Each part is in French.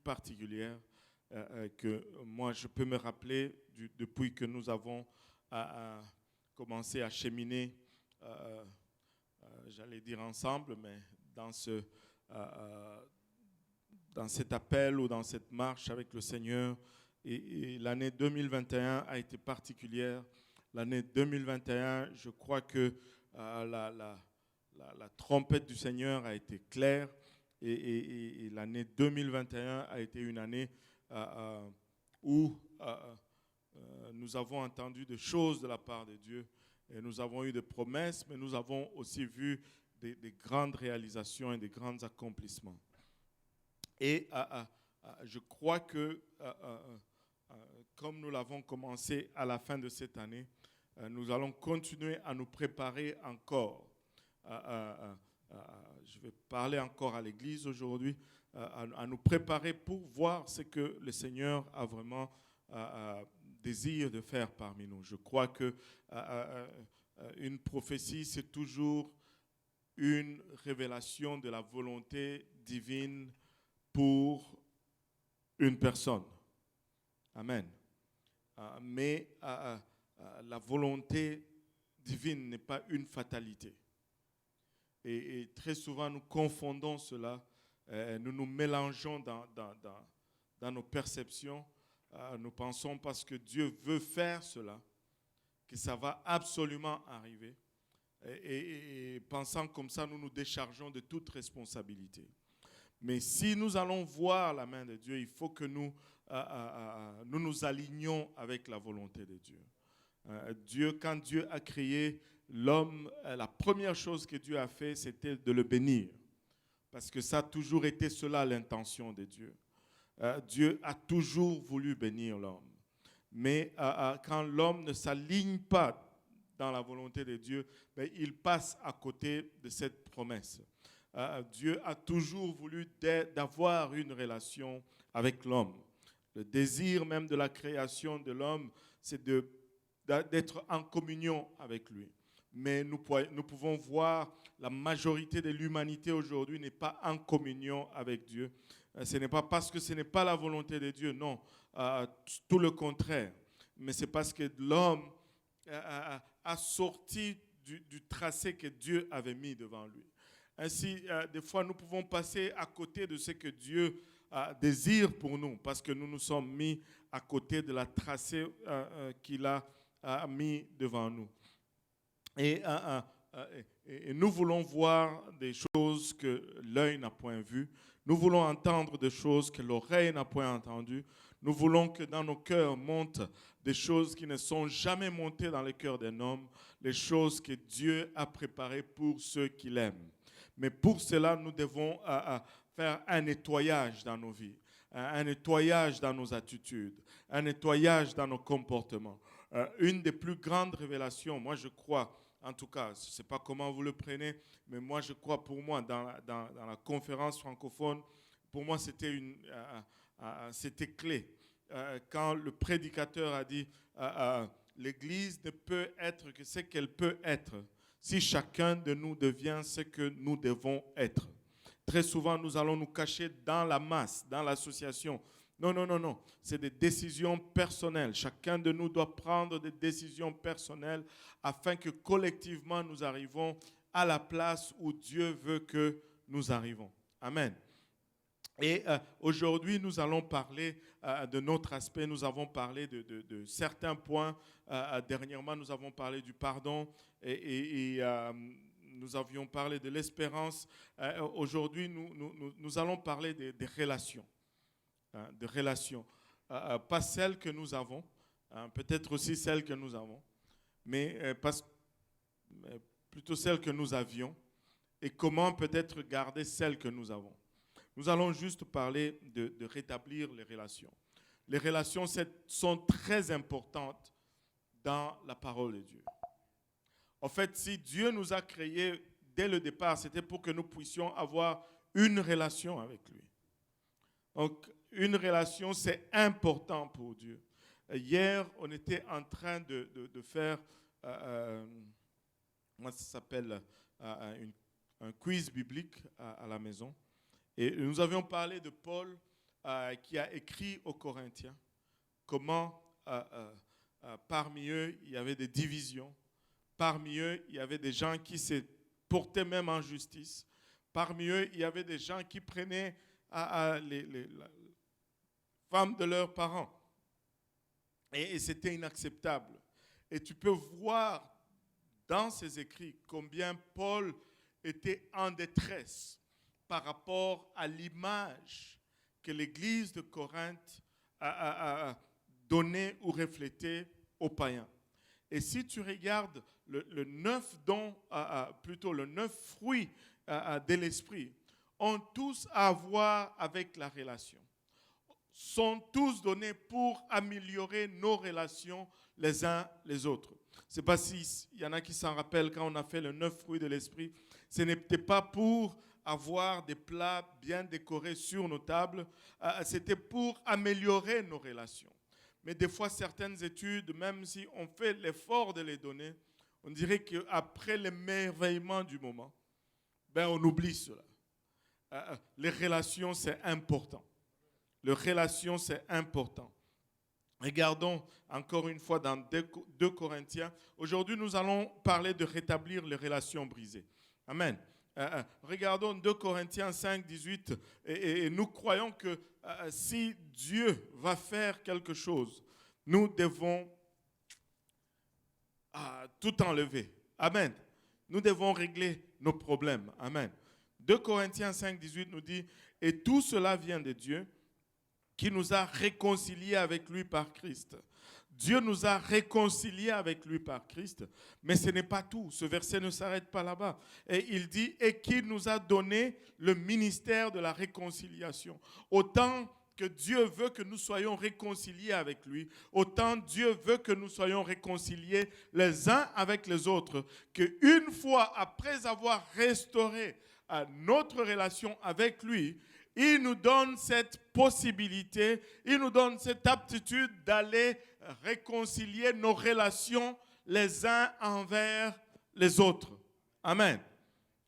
particulière que moi, je peux me rappeler depuis que nous avons commencé à cheminer, j'allais dire ensemble, mais dans dans cet appel ou dans cette marche avec le Seigneur. Et l'année 2021 a été particulière. L'année 2021, je crois que la trompette du Seigneur a été claire. Et l'année 2021 a été une année où nous avons entendu des choses de la part de Dieu. Et nous avons eu des promesses, mais nous avons aussi vu des grandes réalisations et des grands accomplissements. Et je crois que, comme nous l'avons commencé à la fin de cette année, nous allons continuer à nous préparer encore. Je vais parler encore à l'Église aujourd'hui, à nous préparer pour voir ce que le Seigneur a vraiment désir de faire parmi nous. Je crois que une prophétie, c'est toujours une révélation de la volonté divine pour une personne. Amen. Mais la volonté divine n'est pas une fatalité. Et très souvent, nous confondons cela. Nous nous mélangeons dans nos perceptions. Nous pensons parce que Dieu veut faire cela, que ça va absolument arriver. Et pensant comme ça, nous nous déchargeons de toute responsabilité. Mais si nous allons voir la main de Dieu, il faut que nous nous alignions avec la volonté de Dieu. Quand Dieu a créé l'homme, la première chose que Dieu a fait, c'était de le bénir. Parce que ça a toujours été cela l'intention de Dieu. Dieu a toujours voulu bénir l'homme. Mais quand l'homme ne s'aligne pas dans la volonté de Dieu, ben, il passe à côté de cette promesse. Dieu a toujours voulu d'avoir une relation avec l'homme. Le désir même de la création de l'homme, c'est d'être en communion avec lui. Mais nous pouvons voir la majorité de l'humanité aujourd'hui n'est pas en communion avec Dieu. Ce n'est pas parce que ce n'est pas la volonté de Dieu, non, tout le contraire. Mais c'est parce que l'homme a sorti du tracé que Dieu avait mis devant lui. Ainsi, des fois, nous pouvons passer à côté de ce que Dieu désire pour nous, parce que nous nous sommes mis à côté de la tracée qu'il a mis devant nous. Et nous voulons voir des choses que l'œil n'a point vues. Nous voulons entendre des choses que l'oreille n'a point entendues. Nous voulons que dans nos cœurs montent des choses qui ne sont jamais montées dans le cœur d'un homme, les choses que Dieu a préparées pour ceux qui l'aiment. Mais pour cela, nous devons faire un nettoyage dans nos vies, un nettoyage dans nos attitudes, un nettoyage dans nos comportements. Une des plus grandes révélations, moi je crois, en tout cas, je ne sais pas comment vous le prenez, mais moi je crois pour moi, dans la conférence francophone, pour moi c'était clé. Quand le prédicateur a dit l'Église ne peut être que ce qu'elle peut être si chacun de nous devient ce que nous devons être. Très souvent, nous allons nous cacher dans la masse, dans l'association. Non, non, non, non. C'est des décisions personnelles. Chacun de nous doit prendre des décisions personnelles afin que collectivement, nous arrivons à la place où Dieu veut que nous arrivons. Amen. Et aujourd'hui, nous allons parler de notre aspect. Nous avons parlé de certains points. Dernièrement, nous avons parlé du pardon et nous avions parlé de l'espérance. Aujourd'hui, nous allons parler des relations. De relations. Pas celles que nous avons, peut-être aussi celles que nous avons, mais plutôt celles que nous avions et comment peut-être garder celles que nous avons. Nous allons juste parler de rétablir les relations. Les relations sont très importantes dans la parole de Dieu. En fait, si Dieu nous a créés dès le départ, c'était pour que nous puissions avoir une relation avec lui. Donc, une relation, c'est important pour Dieu. Hier, on était en train de faire, moi ça s'appelle un quiz biblique à la maison. Et nous avions parlé de Paul qui a écrit aux Corinthiens comment parmi eux, il y avait des divisions. Parmi eux, il y avait des gens qui se portaient même en justice. Parmi eux, il y avait des gens qui prenaient les femmes de leurs parents. Et c'était inacceptable. Et tu peux voir dans ses écrits combien Paul était en détresse par rapport à l'image que l'Église de Corinthe a donnée ou reflétée aux païens. Et si tu regardes le 9 dons, plutôt le 9 fruits de l'esprit, ont tous à voir avec la relation. Sont tous donnés pour améliorer nos relations les uns les autres. Je ne sais pas s'il y en a qui s'en rappellent quand on a fait le 9 fruits de l'esprit. Ce n'était pas pour avoir des plats bien décorés sur nos tables. C'était pour améliorer nos relations. Mais des fois, certaines études, même si on fait l'effort de les donner, on dirait qu'après l'émerveillement du moment, on oublie cela. Les relations, c'est important. Les relations, c'est important. Regardons encore une fois dans 2 Corinthiens. Aujourd'hui, nous allons parler de rétablir les relations brisées. Amen. Regardons 2 Corinthiens 5, 18. Et nous croyons que si Dieu va faire quelque chose, nous devons tout enlever. Amen. Nous devons régler nos problèmes. Amen. 2 Corinthiens 5, 18 nous dit « Et tout cela vient de Dieu, qui nous a réconciliés avec lui par Christ. » Dieu nous a réconciliés avec lui par Christ, mais ce n'est pas tout. Ce verset ne s'arrête pas là-bas. Et il dit, et qui nous a donné le ministère de la réconciliation. Autant que Dieu veut que nous soyons réconciliés avec lui, autant Dieu veut que nous soyons réconciliés les uns avec les autres, qu'une fois après avoir restauré notre relation avec lui, il nous donne cette possibilité, il nous donne cette aptitude d'aller réconcilier nos relations les uns envers les autres. Amen.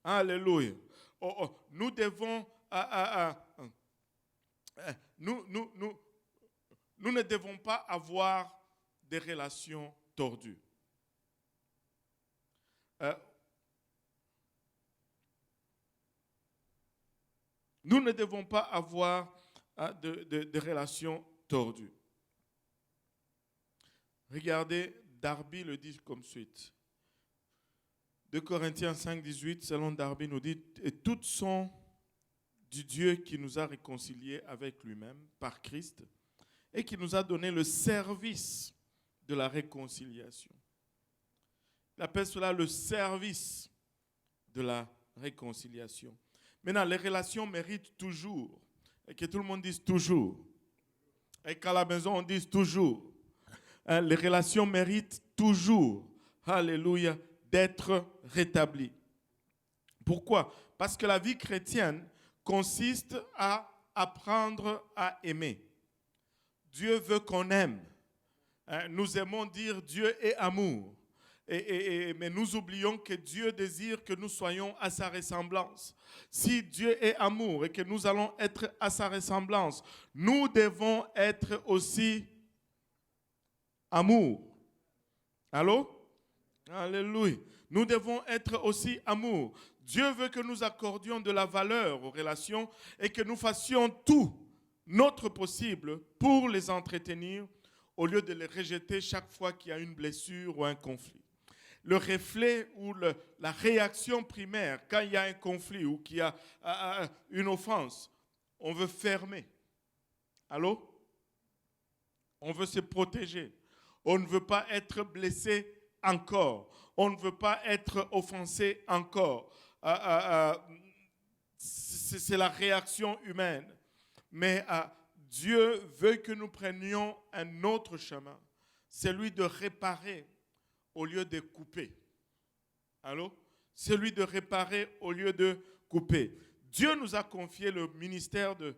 Alléluia. Nous devons, nous ne devons pas avoir des relations tordues. Nous ne devons pas avoir de relations tordues. Regardez, Darby le dit comme suite. 2 Corinthiens 5, 18, selon Darby nous dit, « Et toutes sont du Dieu qui nous a réconciliés avec lui-même par Christ et qui nous a donné le service de la réconciliation. » Il appelle cela le service de la réconciliation. Maintenant, les relations méritent toujours. Et que tout le monde dise toujours. Et qu'à la maison, on dise toujours. Les relations méritent toujours, alléluia, d'être rétablies. Pourquoi? Parce que la vie chrétienne consiste à apprendre à aimer. Dieu veut qu'on aime. Nous aimons dire Dieu est amour. Mais nous oublions que Dieu désire que nous soyons à sa ressemblance. Si Dieu est amour et que nous allons être à sa ressemblance, nous devons être aussi amour. Allô? Alléluia. Nous devons être aussi amour. Dieu veut que nous accordions de la valeur aux relations et que nous fassions tout notre possible pour les entretenir au lieu de les rejeter chaque fois qu'il y a une blessure ou un conflit. Le reflet ou la réaction primaire quand il y a un conflit ou qu'il y a une offense, on veut fermer. Allô? On veut se protéger. On ne veut pas être blessé encore. On ne veut pas être offensé encore. C'est la réaction humaine. Mais Dieu veut que nous prenions un autre chemin. Celui de réparer au lieu de couper. Allô? Celui de réparer au lieu de couper. Dieu nous a confié le ministère de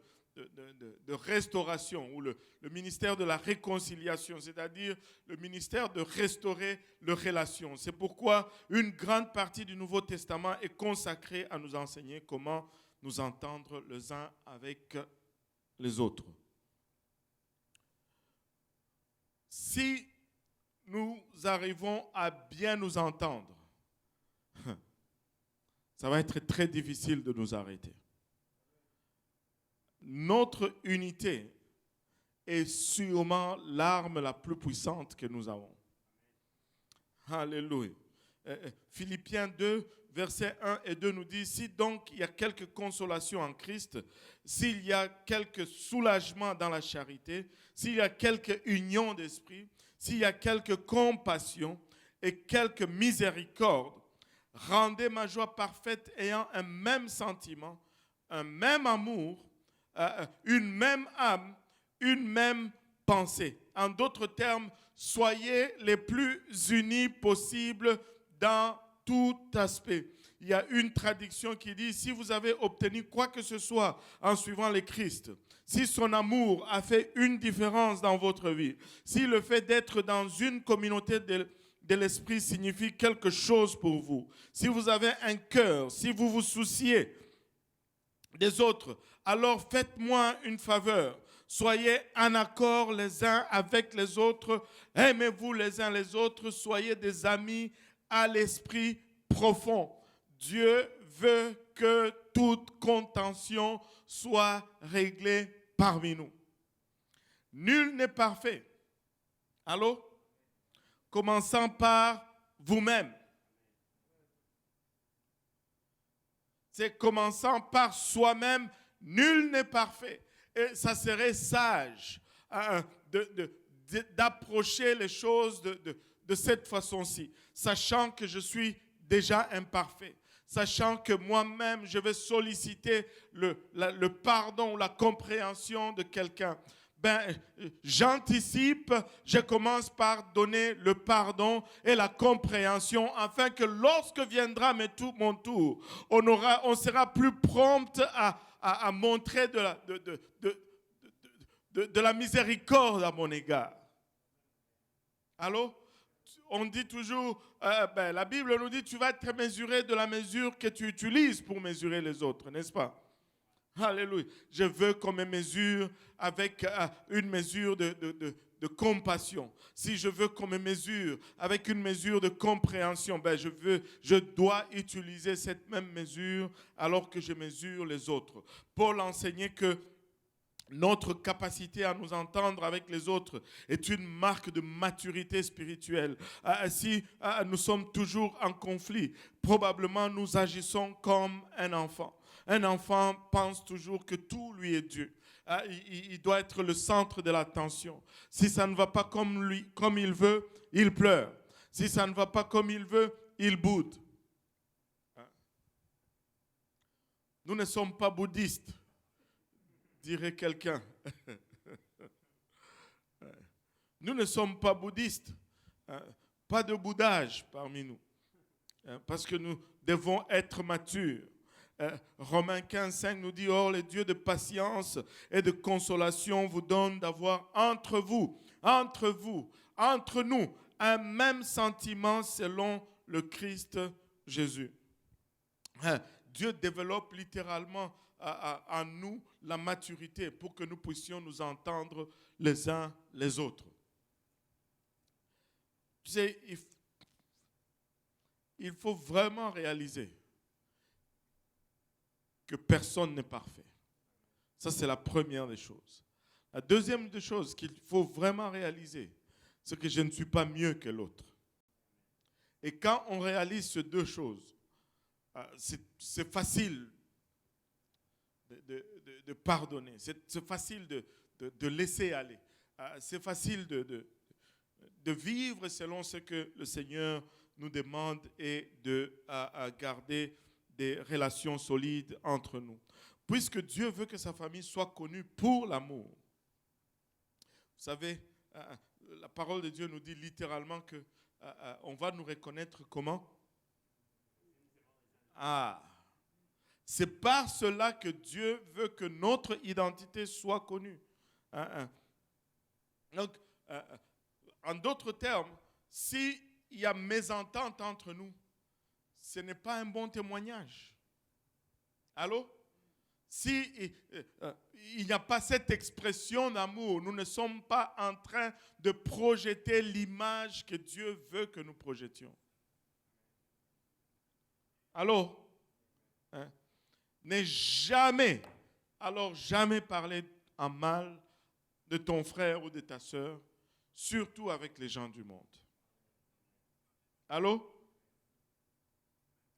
restauration ou le ministère de la réconciliation, c'est-à-dire le ministère de restaurer les relations. C'est pourquoi une grande partie du Nouveau Testament est consacrée à nous enseigner comment nous entendre les uns avec les autres. Si nous arrivons à bien nous entendre, ça va être très difficile de nous arrêter. Notre unité est sûrement l'arme la plus puissante que nous avons. Alléluia. Philippiens 2, versets 1 et 2 nous dit, si donc il y a quelque consolation en Christ, s'il y a quelque soulagement dans la charité, s'il y a quelque union d'esprit, s'il y a quelque compassion et quelque miséricorde, rendez ma joie parfaite ayant un même sentiment, un même amour, une même âme, une même pensée. En d'autres termes, soyez les plus unis possibles dans tout aspect. Il y a une traduction qui dit, si vous avez obtenu quoi que ce soit en suivant le Christ, si son amour a fait une différence dans votre vie, si le fait d'être dans une communauté de l'esprit signifie quelque chose pour vous, si vous avez un cœur, si vous vous souciez des autres, alors faites-moi une faveur. Soyez en accord les uns avec les autres. Aimez-vous les uns les autres. Soyez des amis à l'esprit profond. Dieu veut que toute contention soit réglée parmi nous. Nul n'est parfait. Allô? Commençant par vous-même. C'est commençant par soi-même. Nul n'est parfait. Et ça serait sage d'approcher les choses de cette façon-ci, sachant que je suis déjà imparfait, sachant que moi-même, je vais solliciter le pardon, la compréhension de quelqu'un. J'anticipe, je commence par donner le pardon et la compréhension afin que lorsque viendra mon tour, on sera plus prompt à montrer de la miséricorde à mon égard. Allô? On dit toujours, la Bible nous dit, tu vas être mesuré de la mesure que tu utilises pour mesurer les autres, n'est-ce pas? Alléluia. Je veux qu'on me mesure avec une mesure de compassion. Si je veux qu'on me mesure avec une mesure de compréhension, je dois utiliser cette même mesure alors que je mesure les autres. Paul enseignait que notre capacité à nous entendre avec les autres est une marque de maturité spirituelle. Si nous sommes toujours en conflit, probablement nous agissons comme un enfant. Un enfant pense toujours que tout lui est dû. Il doit être le centre de l'attention. Si ça ne va pas comme il veut, il pleure. Si ça ne va pas comme il veut, il boude. Nous ne sommes pas bouddhistes, dirait quelqu'un. Nous ne sommes pas bouddhistes. Pas de boudage parmi nous. Parce que nous devons être matures. Romains 15, 5 nous dit, or le Dieu de patience et de consolation vous donne d'avoir entre nous, un même sentiment selon le Christ Jésus. Dieu développe littéralement en nous la maturité pour que nous puissions nous entendre les uns les autres. Tu sais, il faut vraiment réaliser que personne n'est parfait. Ça, c'est la première des choses. La deuxième des choses qu'il faut vraiment réaliser, c'est que je ne suis pas mieux que l'autre. Et quand on réalise ces deux choses, c'est facile de pardonner. C'est facile de laisser aller. C'est facile de vivre selon ce que le Seigneur nous demande et de garder des relations solides entre nous. Puisque Dieu veut que sa famille soit connue pour l'amour. Vous savez, la parole de Dieu nous dit littéralement que on va nous reconnaître comment? C'est par cela que Dieu veut que notre identité soit connue. Donc, en d'autres termes, s'il y a mésentente entre nous, ce n'est pas un bon témoignage. Allô? Si il n'y a pas cette expression d'amour, nous ne sommes pas en train de projeter l'image que Dieu veut que nous projetions. Alors, hein, n'aie jamais, alors jamais parler en mal de ton frère ou de ta sœur, surtout avec les gens du monde. Allô?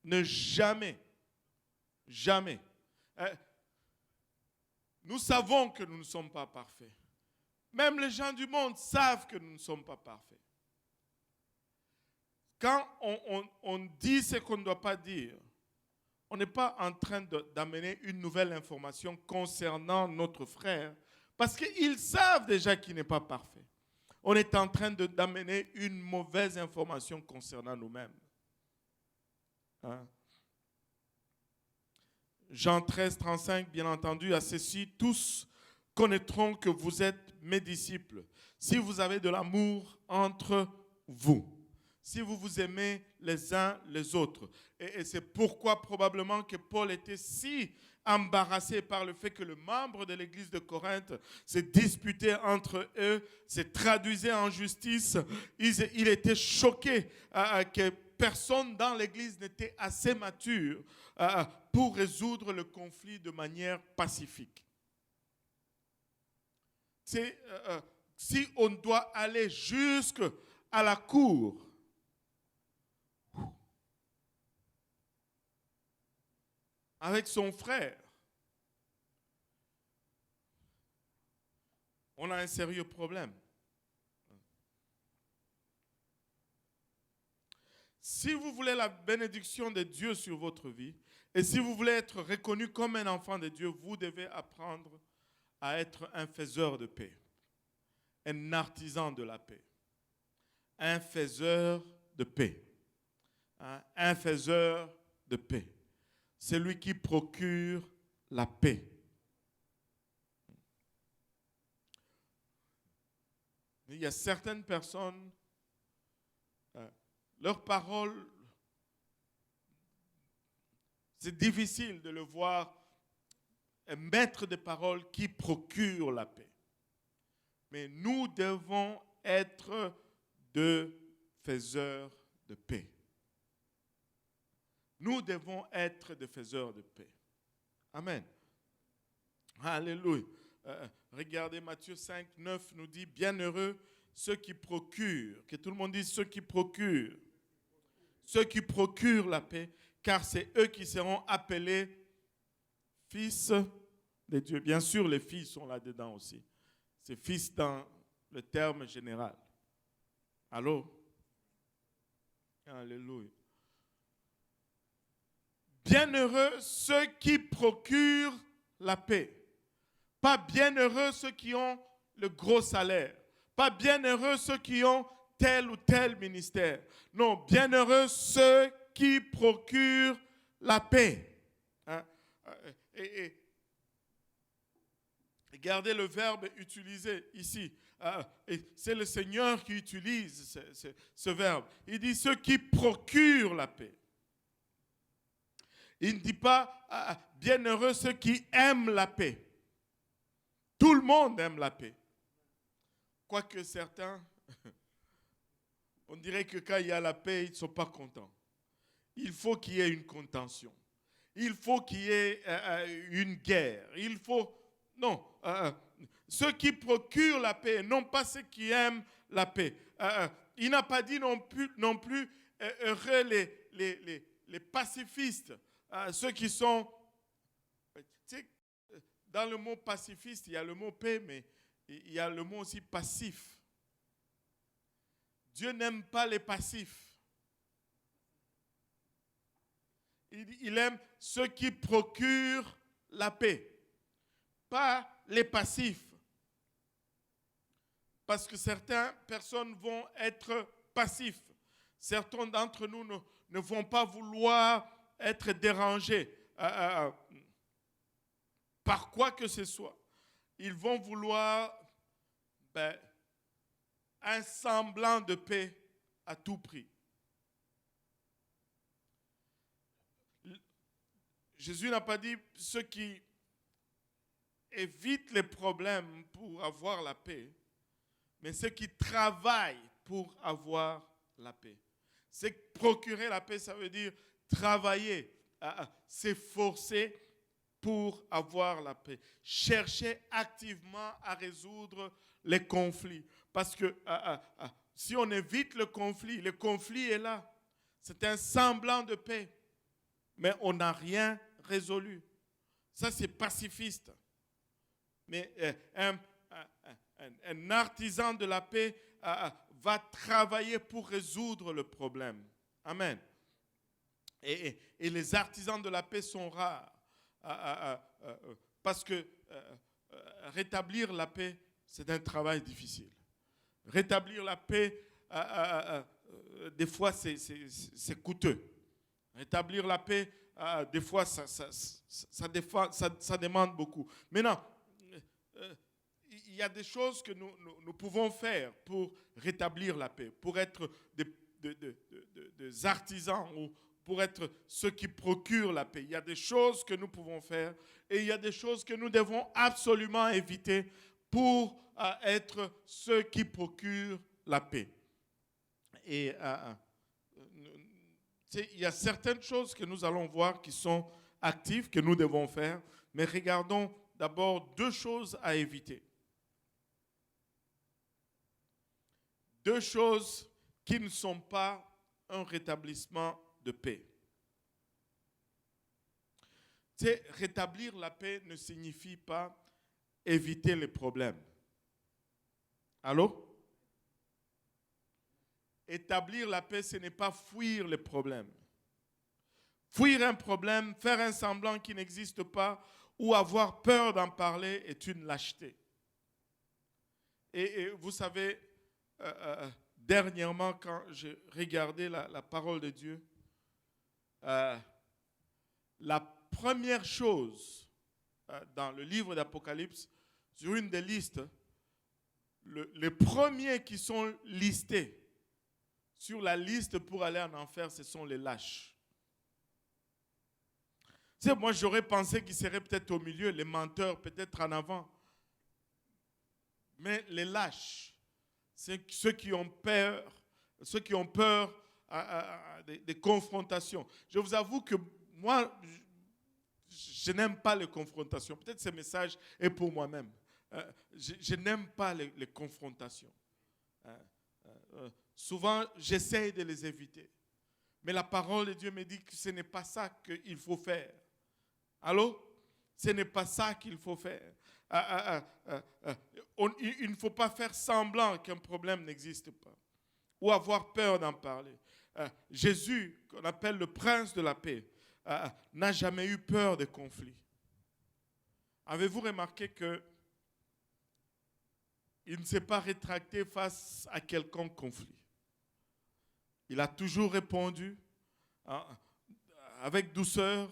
Ne jamais, jamais. Nous savons que nous ne sommes pas parfaits. Même les gens du monde savent que nous ne sommes pas parfaits. Quand on dit ce qu'on ne doit pas dire, on n'est pas en train d'amener une nouvelle information concernant notre frère, parce qu'ils savent déjà qu'il n'est pas parfait. On est en train d'amener une mauvaise information concernant nous-mêmes. Hein? Jean 13, 35, bien entendu, à ceci, tous connaîtront que vous êtes mes disciples, si vous avez de l'amour entre vous, si vous vous aimez les uns les autres. Et c'est pourquoi probablement que Paul était si embarrassé par le fait que le membre de l'église de Corinthe s'est disputé entre eux, se traduisait en justice. Il était choqué que personne dans l'église n'était assez mature pour résoudre le conflit de manière pacifique. Si on doit aller jusqu'à la cour, avec son frère, on a un sérieux problème. Si vous voulez la bénédiction de Dieu sur votre vie, et si vous voulez être reconnu comme un enfant de Dieu, vous devez apprendre à être un faiseur de paix, un artisan de la paix, un faiseur de paix, un faiseur de paix. C'est lui qui procure la paix. Il y a certaines personnes, leurs paroles, c'est difficile de le voir mettre des paroles qui procurent la paix. Mais nous devons être de faiseurs de paix. Nous devons être des faiseurs de paix. Amen. Alléluia. Regardez Matthieu 5, 9 nous dit, bienheureux ceux qui procurent, que tout le monde dise ceux qui procurent la paix, car c'est eux qui seront appelés fils de Dieu. Bien sûr, les filles sont là-dedans aussi. C'est fils dans le terme général. Allô? Alléluia. Bienheureux ceux qui procurent la paix. Pas bienheureux ceux qui ont le gros salaire. Pas bienheureux ceux qui ont tel ou tel ministère. Non, bienheureux ceux qui procurent la paix. Hein? Et regardez le verbe utilisé ici. Et c'est le Seigneur qui utilise ce verbe. Il dit ceux qui procurent la paix. Il ne dit pas bienheureux ceux qui aiment la paix. Tout le monde aime la paix. Quoique certains, on dirait que quand il y a la paix, ils ne sont pas contents. Il faut qu'il y ait une contention. Il faut qu'il y ait une guerre. Il faut... Non. Ceux qui procurent la paix, non pas ceux qui aiment la paix. Il n'a pas dit non plus heureux les pacifistes. Ceux qui sont... Tu sais, dans le mot pacifiste, il y a le mot paix, mais il y a le mot aussi passif. Dieu n'aime pas les passifs. Il aime ceux qui procurent la paix, pas les passifs. Parce que certaines personnes vont être passifs. Certains d'entre nous ne vont pas vouloir être dérangés par quoi que ce soit. Ils vont vouloir un semblant de paix à tout prix. Jésus n'a pas dit ceux qui évitent les problèmes pour avoir la paix, mais ceux qui travaillent pour avoir la paix. C'est procurer la paix, ça veut dire travailler, s'efforcer pour avoir la paix. Chercher activement à résoudre les conflits. Parce que si on évite le conflit est là. C'est un semblant de paix. Mais on n'a rien résolu. Ça, c'est pacifiste. Mais un artisan de la paix va travailler pour résoudre le problème. Amen. Et les artisans de la paix sont rares. Parce que rétablir la paix, c'est un travail difficile. Rétablir la paix, des fois, c'est coûteux. Rétablir la paix, des fois, ça demande beaucoup. Maintenant, il y a des choses que nous pouvons faire pour rétablir la paix, pour être des artisans ou pour être ceux qui procurent la paix. Il y a des choses que nous pouvons faire et il y a des choses que nous devons absolument éviter pour être ceux qui procurent la paix. Et il y a certaines choses que nous allons voir qui sont actives, que nous devons faire, mais regardons d'abord deux choses à éviter. Deux choses qui ne sont pas un rétablissement de paix. Rétablir la paix ne signifie pas éviter les problèmes. Allô? Établir la paix, ce n'est pas fuir les problèmes. Fuir un problème, faire un semblant qui n'existe pas ou avoir peur d'en parler est une lâcheté. Et vous savez, dernièrement, quand j'ai regardé la parole de Dieu, la première chose dans le livre d'Apocalypse, sur une des listes, les premiers qui sont listés sur la liste pour aller en enfer, ce sont les lâches. Moi, j'aurais pensé qu'ils seraient peut-être au milieu, les menteurs peut-être en avant. Mais les lâches, c'est ceux qui ont peur, des confrontations. Je vous avoue que moi, je n'aime pas les confrontations. Peut-être ce message est pour moi-même. Je n'aime pas les confrontations. Souvent, j'essaie de les éviter. Mais la parole de Dieu me dit que ce n'est pas ça qu'il faut faire. Allô? Ce n'est pas ça qu'il faut faire. Il ne faut pas faire semblant qu'un problème n'existe pas. Ou avoir peur d'en parler. Jésus, qu'on appelle le prince de la paix, n'a jamais eu peur des conflits. Avez-vous remarqué que il ne s'est pas rétracté face à quelconque conflit? Il a toujours répondu avec douceur,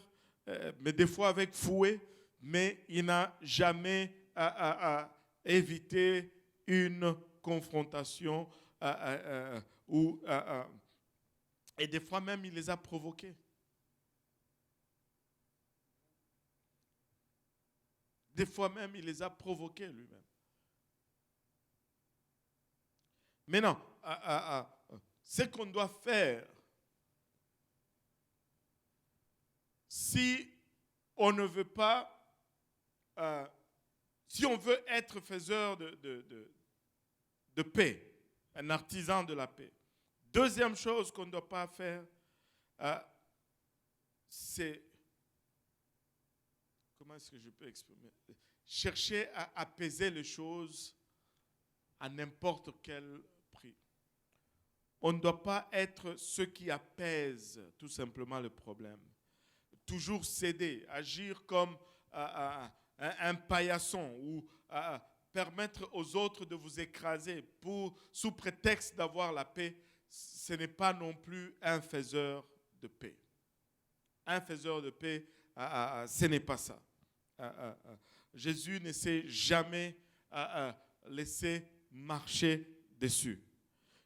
mais des fois avec fouet, mais il n'a jamais évité une confrontation et des fois même il les a provoqués. Des fois même il les a provoqués lui-même. Maintenant, ce qu'on doit faire, si on ne veut pas, si on veut être faiseur de paix, un artisan de la paix, deuxième chose qu'on ne doit pas faire, c'est, comment est-ce que je peux exprimer, chercher à apaiser les choses à n'importe quel prix. On ne doit pas être ceux qui apaisent tout simplement le problème. Toujours céder, agir comme un paillasson ou permettre aux autres de vous écraser sous prétexte d'avoir la paix, ce n'est pas non plus un faiseur de paix. Un faiseur de paix, ce n'est pas ça. Jésus ne s'est jamais laissé marcher dessus.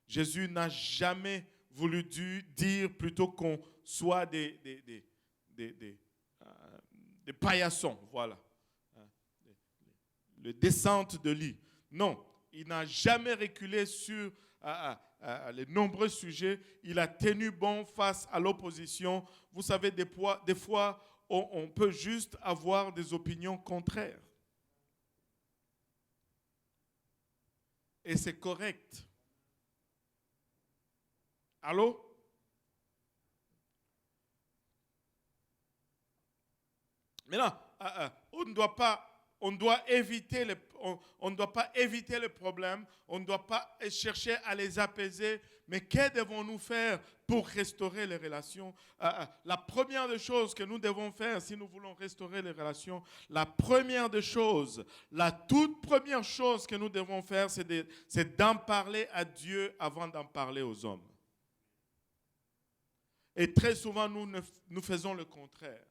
Jésus n'a jamais voulu dire plutôt qu'on soit des paillassons, voilà. le descente de lit. Non, il n'a jamais reculé sur les nombreux sujets. Il a tenu bon face à l'opposition. Vous savez, des fois, on peut juste avoir des opinions contraires. Et c'est correct. Allô? Maintenant, on doit éviter on ne doit pas éviter le problème, on ne doit pas chercher à les apaiser, mais que devons-nous faire pour restaurer les relations? La première des choses que nous devons faire si nous voulons restaurer les relations, la toute première chose que nous devons faire, c'est d'en parler à Dieu avant d'en parler aux hommes. Et très souvent, nous faisons le contraire.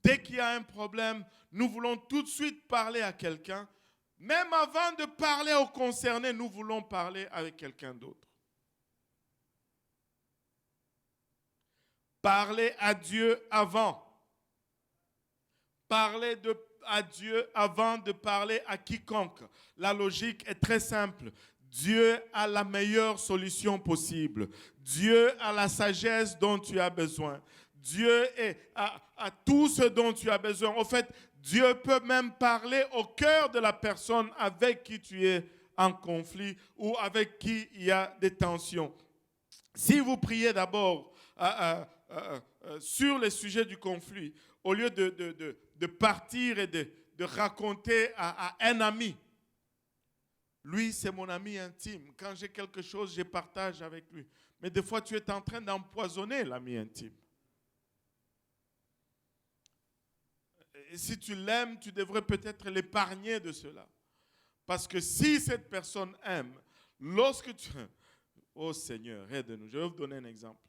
Dès qu'il y a un problème, nous voulons tout de suite parler à quelqu'un. Même avant de parler aux concernés, nous voulons parler avec quelqu'un d'autre. Parler à Dieu avant. Parler à Dieu avant de parler à quiconque. La logique est très simple. Dieu a la meilleure solution possible. Dieu a la sagesse dont tu as besoin. Dieu a tout ce dont tu as besoin. En fait, Dieu peut même parler au cœur de la personne avec qui tu es en conflit ou avec qui il y a des tensions. Si vous priez d'abord sur le sujet du conflit, au lieu de partir et de raconter à un ami, lui, c'est mon ami intime. Quand j'ai quelque chose, je partage avec lui. Mais des fois, tu es en train d'empoisonner l'ami intime. Et si tu l'aimes, tu devrais peut-être l'épargner de cela. Parce que si cette personne aime, lorsque tu... Oh Seigneur, aide-nous. Je vais vous donner un exemple.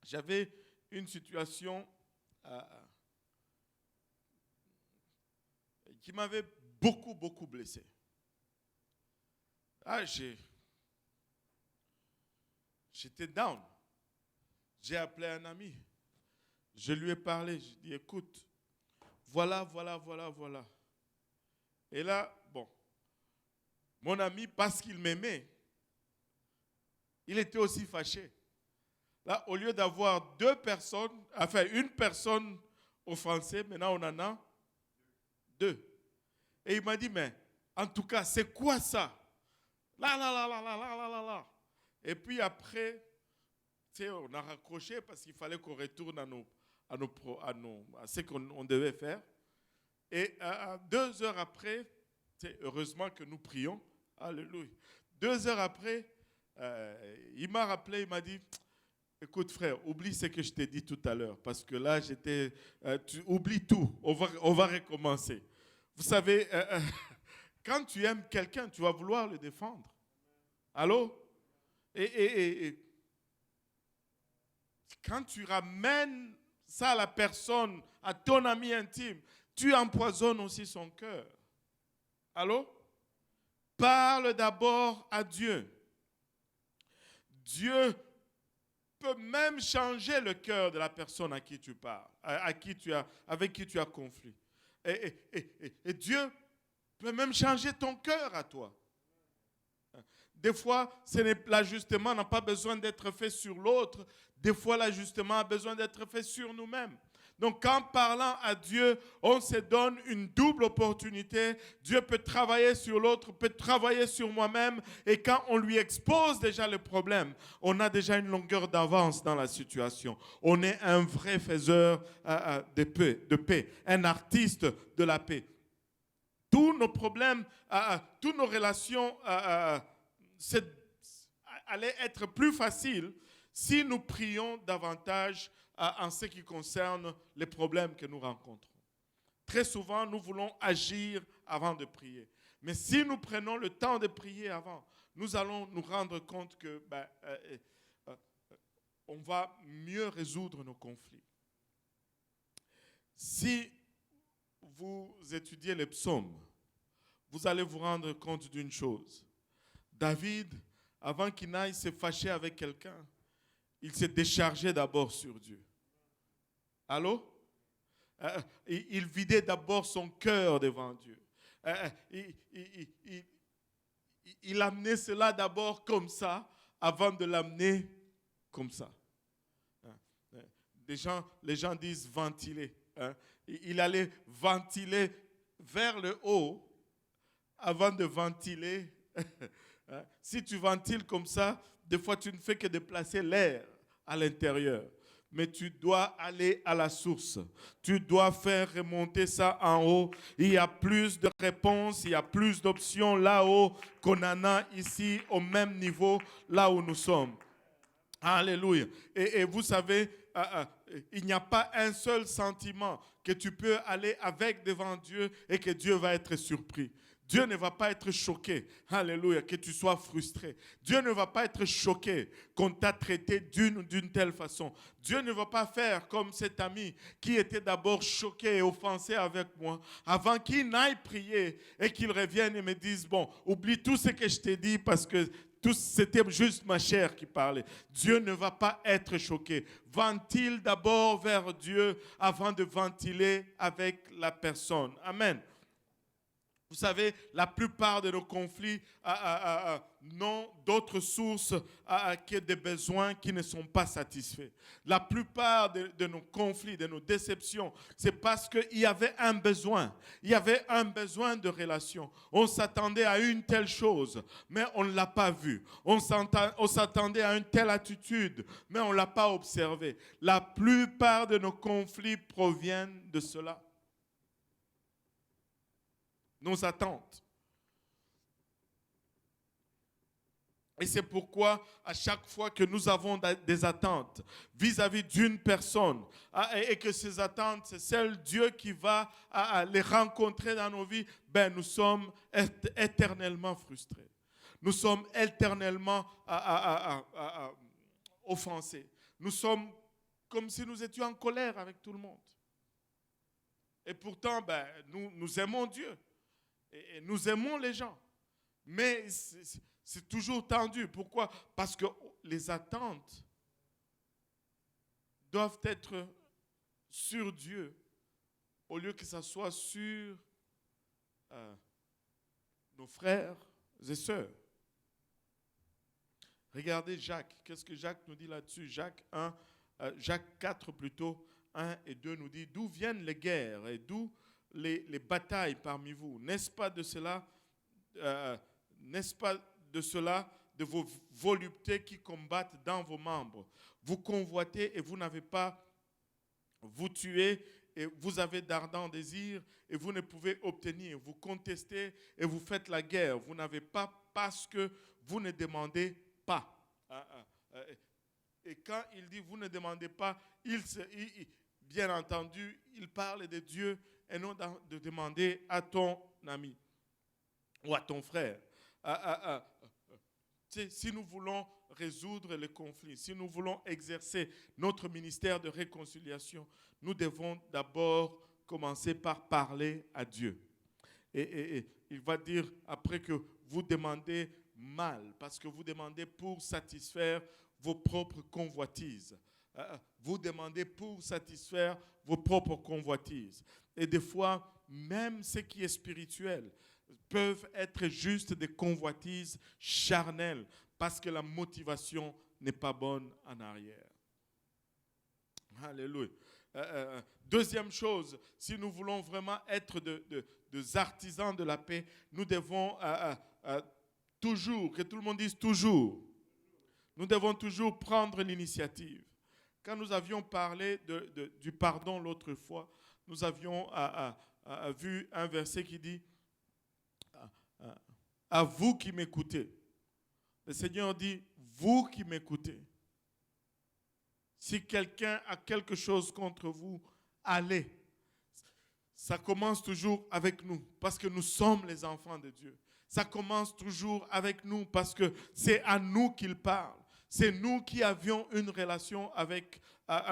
J'avais une situation qui m'avait beaucoup blessé. J'étais down. J'ai appelé un ami. Je lui ai parlé. Je lui ai dit, écoute, voilà. Et là, bon, mon ami, parce qu'il m'aimait, il était aussi fâché. Là, au lieu d'avoir une personne offensée, maintenant on en a deux. Et il m'a dit, mais en tout cas, c'est quoi ça? Là. Et puis après, on a raccroché parce qu'il fallait qu'on retourne à ce qu'on devait faire. Et 2 heures après, heureusement que nous prions, alléluia. 2 heures après, il m'a rappelé, il m'a dit, écoute frère, oublie ce que je t'ai dit tout à l'heure, parce que là, tu oublies tout, on va recommencer. Vous savez, quand tu aimes quelqu'un, tu vas vouloir le défendre. Allô? Et quand tu ramènes ça à la personne, à ton ami intime, tu empoisonnes aussi son cœur. Allô? Parle d'abord à Dieu. Dieu peut même changer le cœur de la personne à qui tu parles, avec qui tu as conflit. Et Dieu peut même changer ton cœur à toi. Des fois, l'ajustement n'a pas besoin d'être fait sur l'autre. Des fois, l'ajustement a besoin d'être fait sur nous-mêmes. Donc, en parlant à Dieu, on se donne une double opportunité. Dieu peut travailler sur l'autre, peut travailler sur moi-même. Et quand on lui expose déjà le problème, on a déjà une longueur d'avance dans la situation. On est un vrai faiseur de paix, un artiste de la paix. Tous nos problèmes, toutes nos relations allait être plus facile si nous prions davantage en ce qui concerne les problèmes que nous rencontrons. Très souvent, nous voulons agir avant de prier. Mais si nous prenons le temps de prier avant, nous allons nous rendre compte que on va mieux résoudre nos conflits. Si vous étudiez les psaumes, vous allez vous rendre compte d'une chose. David, avant qu'il n'aille se fâcher avec quelqu'un, il s'est déchargé d'abord sur Dieu. Allô? Il vidait d'abord son cœur devant Dieu. Il amenait cela d'abord comme ça, avant de l'amener comme ça. Les gens disent ventiler. Il allait ventiler vers le haut avant de ventiler. Si tu ventiles comme ça, des fois tu ne fais que déplacer l'air à l'intérieur. Mais tu dois aller à la source. Tu dois faire remonter ça en haut. Il y a plus de réponses, il y a plus d'options là-haut qu'on en a ici au même niveau, là où nous sommes. Alléluia. Et vous savez, il n'y a pas un seul sentiment que tu peux aller avec devant Dieu et que Dieu va être surpris. Dieu ne va pas être choqué, alléluia, que tu sois frustré. Dieu ne va pas être choqué qu'on t'a traité d'une telle façon. Dieu ne va pas faire comme cet ami qui était d'abord choqué et offensé avec moi, avant qu'il n'aille prier et qu'il revienne et me dise, bon, oublie tout ce que je t'ai dit parce que c'était juste ma chair qui parlait. Dieu ne va pas être choqué. Ventile d'abord vers Dieu avant de ventiler avec la personne. Amen. Vous savez, la plupart de nos conflits n'ont d'autres sources que des besoins qui ne sont pas satisfaits. La plupart de nos conflits, de nos déceptions, c'est parce qu'il y avait un besoin. Il y avait un besoin de relation. On s'attendait à une telle chose, mais on ne l'a pas vue. On s'attendait à une telle attitude, mais on ne l'a pas observée. La plupart de nos conflits proviennent de cela. Nos attentes. Et c'est pourquoi, à chaque fois que nous avons des attentes vis-à-vis d'une personne, et que ces attentes, c'est celle Dieu qui va les rencontrer dans nos vies, ben nous sommes éternellement frustrés. Nous sommes éternellement offensés. Nous sommes comme si nous étions en colère avec tout le monde. Et pourtant, ben, nous aimons Dieu. Et nous aimons les gens. Mais c'est toujours tendu. Pourquoi? Parce que les attentes doivent être sur Dieu au lieu que ça soit sur nos frères et sœurs. Regardez Jacques. Qu'est-ce que Jacques nous dit là-dessus? Jacques 4 plutôt, 1 et 2 nous dit, d'où viennent les guerres et d'où les batailles parmi vous? N'est-ce pas de cela, de vos voluptés qui combattent dans vos membres? Vous convoitez et vous n'avez pas, vous tuez et vous avez d'ardents désirs et vous ne pouvez obtenir. Vous contestez et vous faites la guerre. Vous n'avez pas parce que vous ne demandez pas. Et quand il dit vous ne demandez pas, bien entendu, il parle de Dieu et non de demander à ton ami ou à ton frère. Si nous voulons résoudre les conflits, si nous voulons exercer notre ministère de réconciliation, nous devons d'abord commencer par parler à Dieu. Et il va dire après que vous demandez mal, parce que vous demandez pour satisfaire vos propres convoitises. Vous demandez pour satisfaire vos propres convoitises. Et des fois, même ce qui est spirituel peuvent être juste des convoitises charnelles parce que la motivation n'est pas bonne en arrière. Alléluia. Deuxième chose, si nous voulons vraiment être des artisans de la paix, nous devons toujours, que tout le monde dise toujours, nous devons toujours prendre l'initiative. Quand nous avions parlé du pardon l'autre fois, nous avions vu un verset qui dit « À vous qui m'écoutez ». Le Seigneur dit « Vous qui m'écoutez ». Si quelqu'un a quelque chose contre vous, allez. Ça commence toujours avec nous, parce que nous sommes les enfants de Dieu. Ça commence toujours avec nous, parce que c'est à nous qu'il parle. C'est nous qui avions une relation avec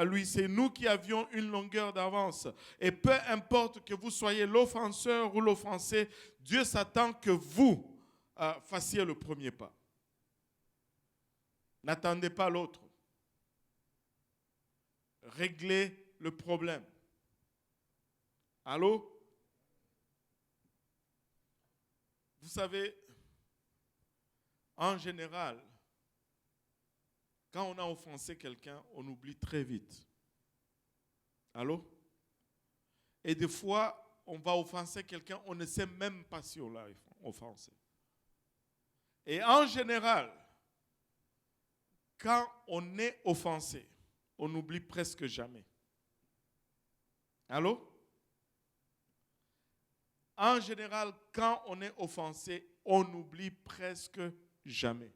lui. C'est nous qui avions une longueur d'avance. Et peu importe que vous soyez l'offenseur ou l'offensé, Dieu s'attend que vous fassiez le premier pas. N'attendez pas l'autre. Réglez le problème. Allô? Vous savez, en général, quand on a offensé quelqu'un, on oublie très vite. Allô? Et des fois, on va offenser quelqu'un, on ne sait même pas si on l'a offensé. Et en général, quand on est offensé, on n'oublie presque jamais. Allô? En général, quand on est offensé, on n'oublie presque jamais.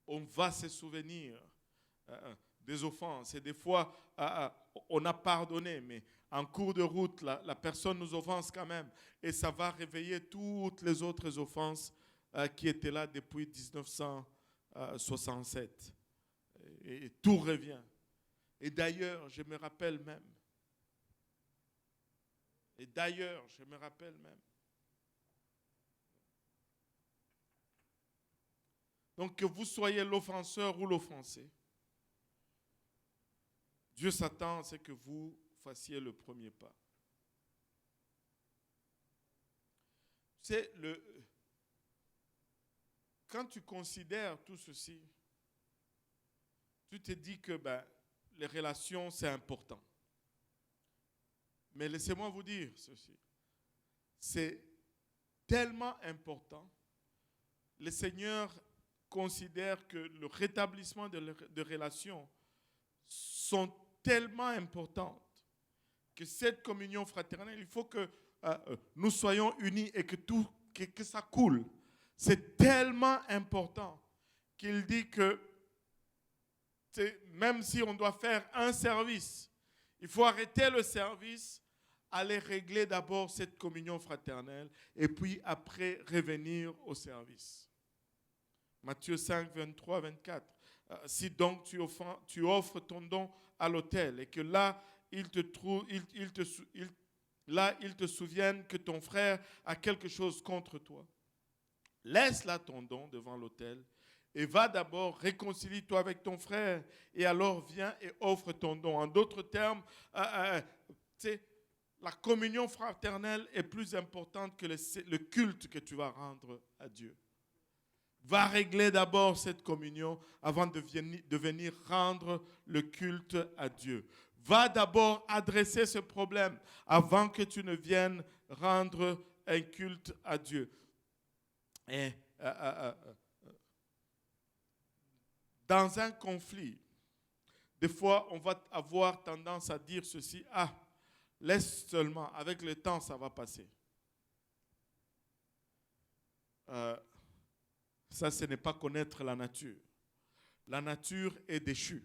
On va se souvenir des offenses. Et des fois, on a pardonné, mais en cours de route, la personne nous offense quand même. Et ça va réveiller toutes les autres offenses qui étaient là depuis 1967. Et tout revient. Et d'ailleurs, je me rappelle même. Donc que vous soyez l'offenseur ou l'offensé, Dieu s'attend à ce que vous fassiez le premier pas. C'est quand tu considères tout ceci, tu te dis que les relations, c'est important. Mais laissez-moi vous dire ceci. C'est tellement important. Le Seigneur considère que le rétablissement de relations sont tellement importantes que cette communion fraternelle, il faut que nous soyons unis et que ça coule. C'est tellement important qu'il dit que même si on doit faire un service, il faut arrêter le service, aller régler d'abord cette communion fraternelle et puis après revenir au service. Matthieu 5, 23, 24. Si donc tu offres ton don à l'autel et que là, il te souvienne que ton frère a quelque chose contre toi, laisse là ton don devant l'autel et va d'abord, réconcilie-toi avec ton frère et alors viens et offre ton don. En d'autres termes, la communion fraternelle est plus importante que le culte que tu vas rendre à Dieu. Va régler d'abord cette communion avant de venir rendre le culte à Dieu. Va d'abord adresser ce problème avant que tu ne viennes rendre un culte à Dieu. Et dans un conflit, des fois, on va avoir tendance à dire ceci, laisse seulement, avec le temps, ça va passer. Ça, ce n'est pas connaître la nature. La nature est déchue.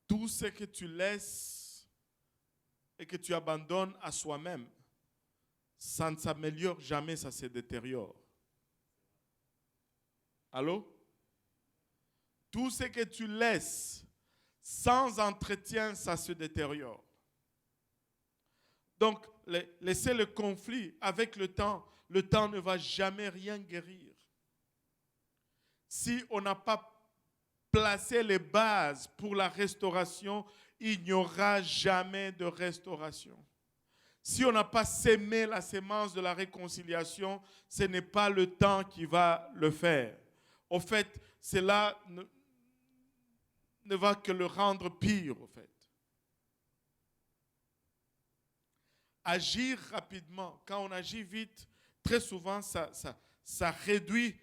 Tout ce que tu laisses et que tu abandonnes à soi-même, ça ne s'améliore jamais, ça se détériore. Allô? Tout ce que tu laisses sans entretien, ça se détériore. Donc, laissez le conflit avec le temps ne va jamais rien guérir. Si on n'a pas placé les bases pour la restauration, il n'y aura jamais de restauration. Si on n'a pas sémé la sémence de la réconciliation, ce n'est pas le temps qui va le faire. Au fait, cela ne va que le rendre pire, au fait. Agir rapidement, quand on agit vite, très souvent, ça réduit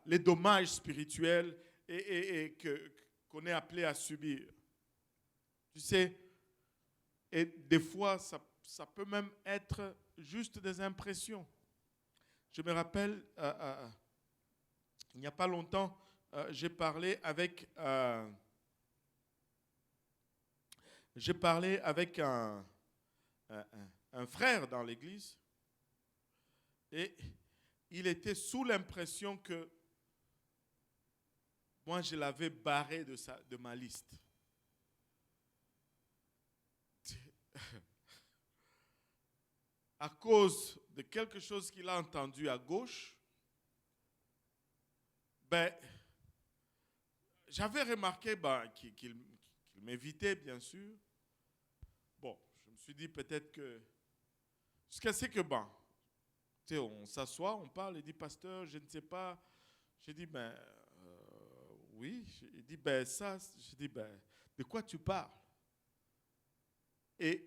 les dommages spirituels qu'on est appelé à subir. Tu sais, et des fois, ça peut même être juste des impressions. Je me rappelle, il n'y a pas longtemps, j'ai parlé avec un frère dans l'église et il était sous l'impression que moi, je l'avais barré de ma liste. À cause de quelque chose qu'il a entendu à gauche, j'avais remarqué qu'il m'évitait, bien sûr. Bon, je me suis dit peut-être que... Jusqu'à ce que, Tu sais, on s'assoit, on parle, il dit, pasteur, je ne sais pas. J'ai dit, oui. Il dit, ça, je dis, de quoi tu parles? Et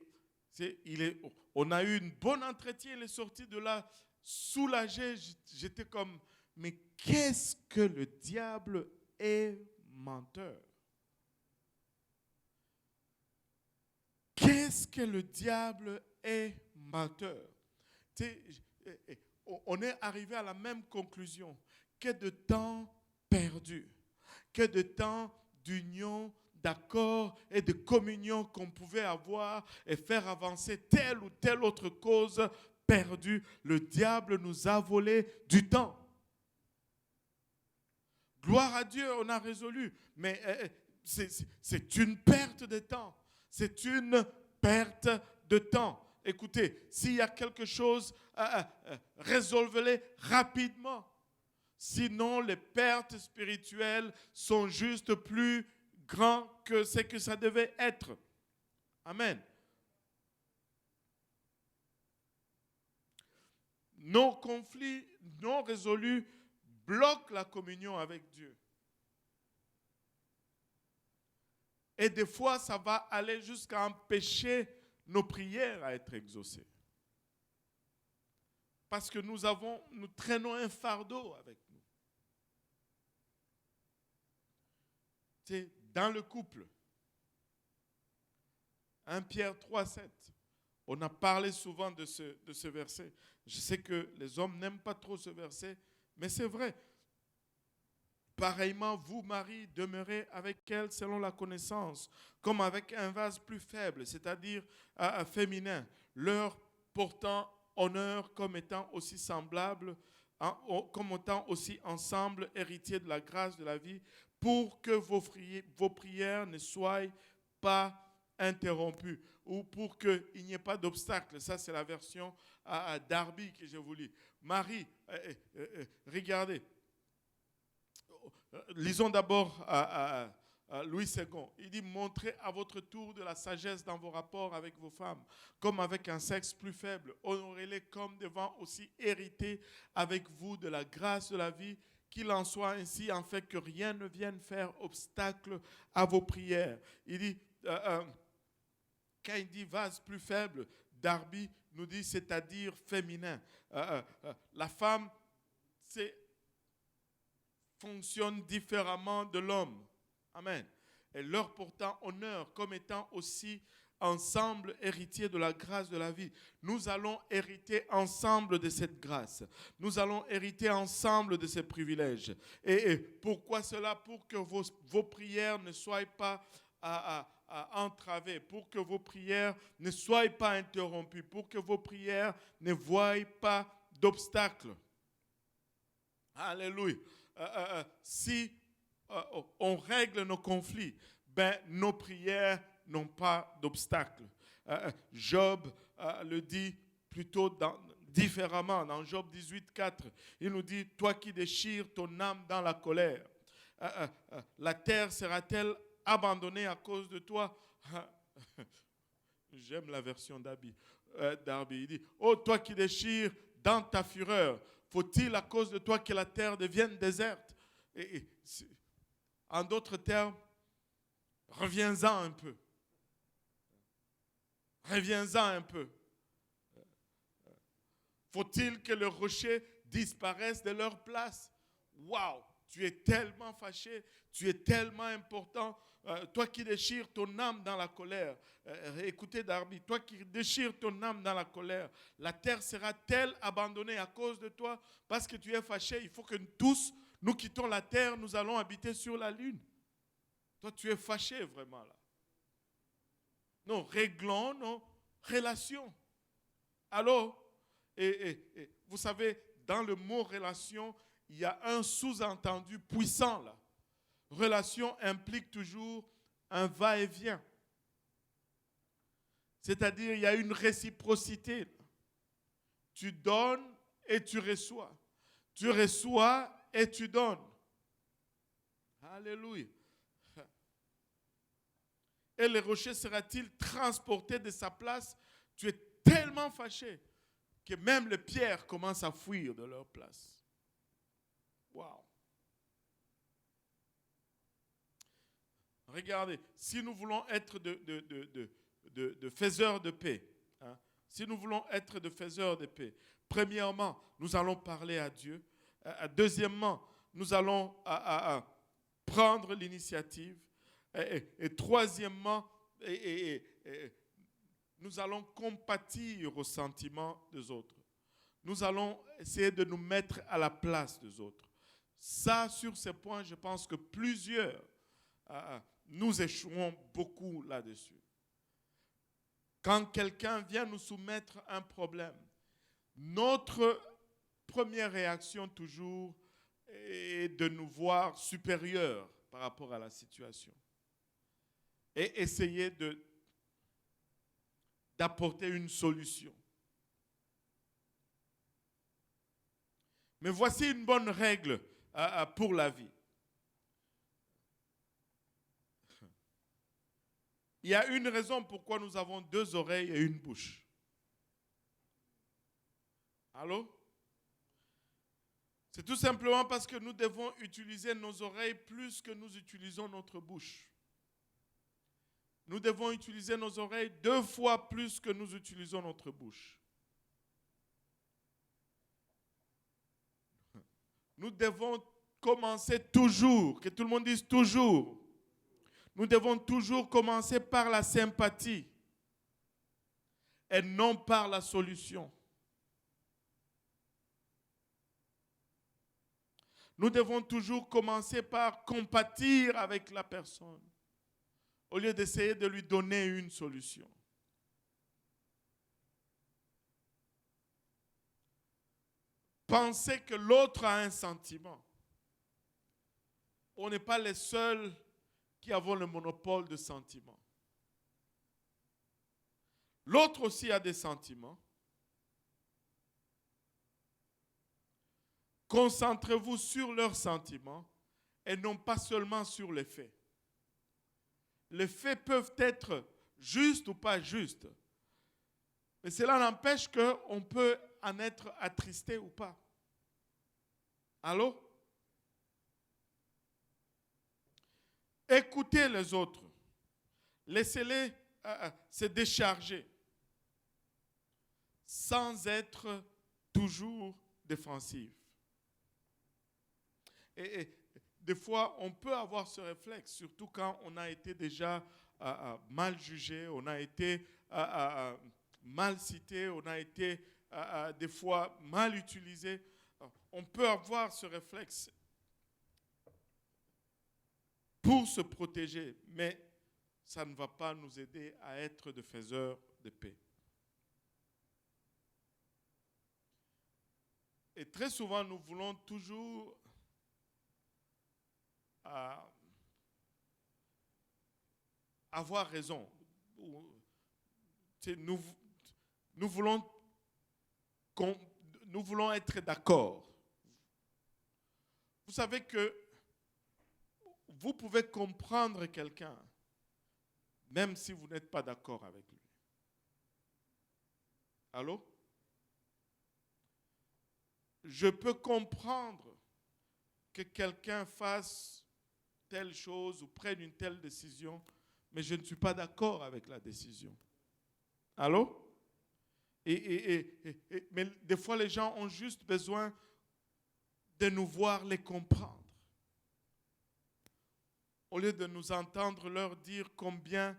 on a eu un bon entretien, il est sorti de là soulagé. J'étais comme, mais qu'est-ce que le diable est menteur? Qu'est-ce que le diable est menteur? Tu sais, on est arrivé à la même conclusion. Que de temps perdu, que de temps d'union, d'accord et de communion qu'on pouvait avoir et faire avancer telle ou telle autre cause perdue. Le diable nous a volé du temps. Gloire à Dieu, on a résolu. Mais c'est une perte de temps. C'est une perte de temps. Écoutez, s'il y a quelque chose, résolvez-les rapidement. Sinon, les pertes spirituelles sont juste plus grandes que ce que ça devait être. Amen. Nos conflits non résolus bloquent la communion avec Dieu. Et des fois, ça va aller jusqu'à empêcher nos prières à être exaucées. Parce que nous traînons un fardeau avec nous. C'est dans le couple. 1 Pierre 3, 7. On a parlé souvent de ce verset. Je sais que les hommes n'aiment pas trop ce verset, mais c'est vrai. Pareillement, vous, Marie, demeurez avec elle selon la connaissance, comme avec un vase plus faible, c'est-à-dire féminin, leur portant honneur comme étant aussi semblable, comme étant aussi ensemble héritiers de la grâce de la vie, pour que vos prières ne soient pas interrompues ou pour qu'il n'y ait pas d'obstacle. Ça, c'est la version Darby que je vous lis. Marie, regardez. Lisons d'abord Louis II. Il dit, montrez à votre tour de la sagesse dans vos rapports avec vos femmes, comme avec un sexe plus faible. Honorez-les comme devant aussi hériter avec vous de la grâce de la vie, qu'il en soit ainsi, en fait que rien ne vienne faire obstacle à vos prières. Il dit, quand il dit vase plus faible, Darby nous dit, c'est-à-dire féminin. La femme, fonctionne différemment de l'homme. Amen. Et leur portant honneur comme étant aussi ensemble héritiers de la grâce de la vie. Nous allons hériter ensemble de cette grâce. Nous allons hériter ensemble de ces privilèges. Et pourquoi cela? Pour que vos prières ne soient pas entravées, pour que vos prières ne soient pas interrompues, pour que vos prières ne voient pas d'obstacles. Alléluia. Si on règle nos conflits, nos prières n'ont pas d'obstacle. Job le dit plutôt différemment. Dans Job 18, 4, il nous dit, toi qui déchires ton âme dans la colère, la terre sera-t-elle abandonnée à cause de toi? J'aime la version d'Darby. Il dit, oh toi qui déchires dans ta fureur, faut-il à cause de toi que la terre devienne déserte? En d'autres termes, reviens-en un peu. Reviens-en un peu. Faut-il que les rochers disparaissent de leur place? Waouh! Tu es tellement fâché, tu es tellement important. Toi qui déchires ton âme dans la colère. Écoutez Darby, toi qui déchires ton âme dans la colère, la terre sera-t-elle abandonnée à cause de toi? Parce que tu es fâché, il faut que tous, nous quittons la terre, nous allons habiter sur la lune. Toi, tu es fâché vraiment là. Non, réglons nos relations. Alors, vous savez, dans le mot relation, il y a un sous-entendu puissant là. Relation implique toujours un va-et-vient. C'est-à-dire, il y a une réciprocité. Tu donnes et tu reçois. Tu reçois et tu donnes. Alléluia. Et le rocher sera-t-il transporté de sa place? Tu es tellement fâché. que même les pierres commencent à fuir de leur place. Waouh! Regardez, si nous voulons être de faiseurs de paix, hein, si nous voulons être de faiseurs de paix, premièrement, nous allons parler à Dieu. Deuxièmement, nous allons prendre l'initiative. Et troisièmement, nous allons compatir aux sentiments des autres. Nous allons essayer de nous mettre à la place des autres. Ça, sur ces points, je pense que plusieurs, nous échouons beaucoup là-dessus. Quand quelqu'un vient nous soumettre un problème, notre première réaction toujours est de nous voir supérieurs par rapport à la situation. Et essayer d'apporter une solution. Mais voici une bonne règle pour la vie. Il y a une raison pourquoi nous avons 2 oreilles et une bouche. Allô? C'est tout simplement parce que nous devons utiliser nos oreilles plus que nous utilisons notre bouche. Nous devons utiliser nos oreilles 2 fois plus que nous utilisons notre bouche. Nous devons commencer toujours, que tout le monde dise toujours. Nous devons toujours commencer par la sympathie et non par la solution. Nous devons toujours commencer par compatir avec la personne au lieu d'essayer de lui donner une solution. Penser que l'autre a un sentiment. On n'est pas les seuls qui avons le monopole de sentiments. L'autre aussi a des sentiments. Concentrez-vous sur leurs sentiments et non pas seulement sur les faits. Les faits peuvent être justes ou pas justes. Mais cela n'empêche qu'on peut en être attristé ou pas. Allô? Écoutez les autres. Laissez-les se décharger sans être toujours défensifs. Et des fois, on peut avoir ce réflexe, surtout quand on a été déjà mal jugé, on a été mal cité, on a été des fois mal utilisé. On peut avoir ce réflexe pour se protéger, mais ça ne va pas nous aider à être des faiseurs de paix. Et très souvent, nous voulons toujours avoir raison. Nous voulons être d'accord. Vous savez que vous pouvez comprendre quelqu'un, même si vous n'êtes pas d'accord avec lui. Allô? Je peux comprendre que quelqu'un fasse telle chose ou prenne une telle décision, mais je ne suis pas d'accord avec la décision. Allô? Mais des fois, les gens ont juste besoin de nous voir les comprendre. Au lieu de nous entendre leur dire combien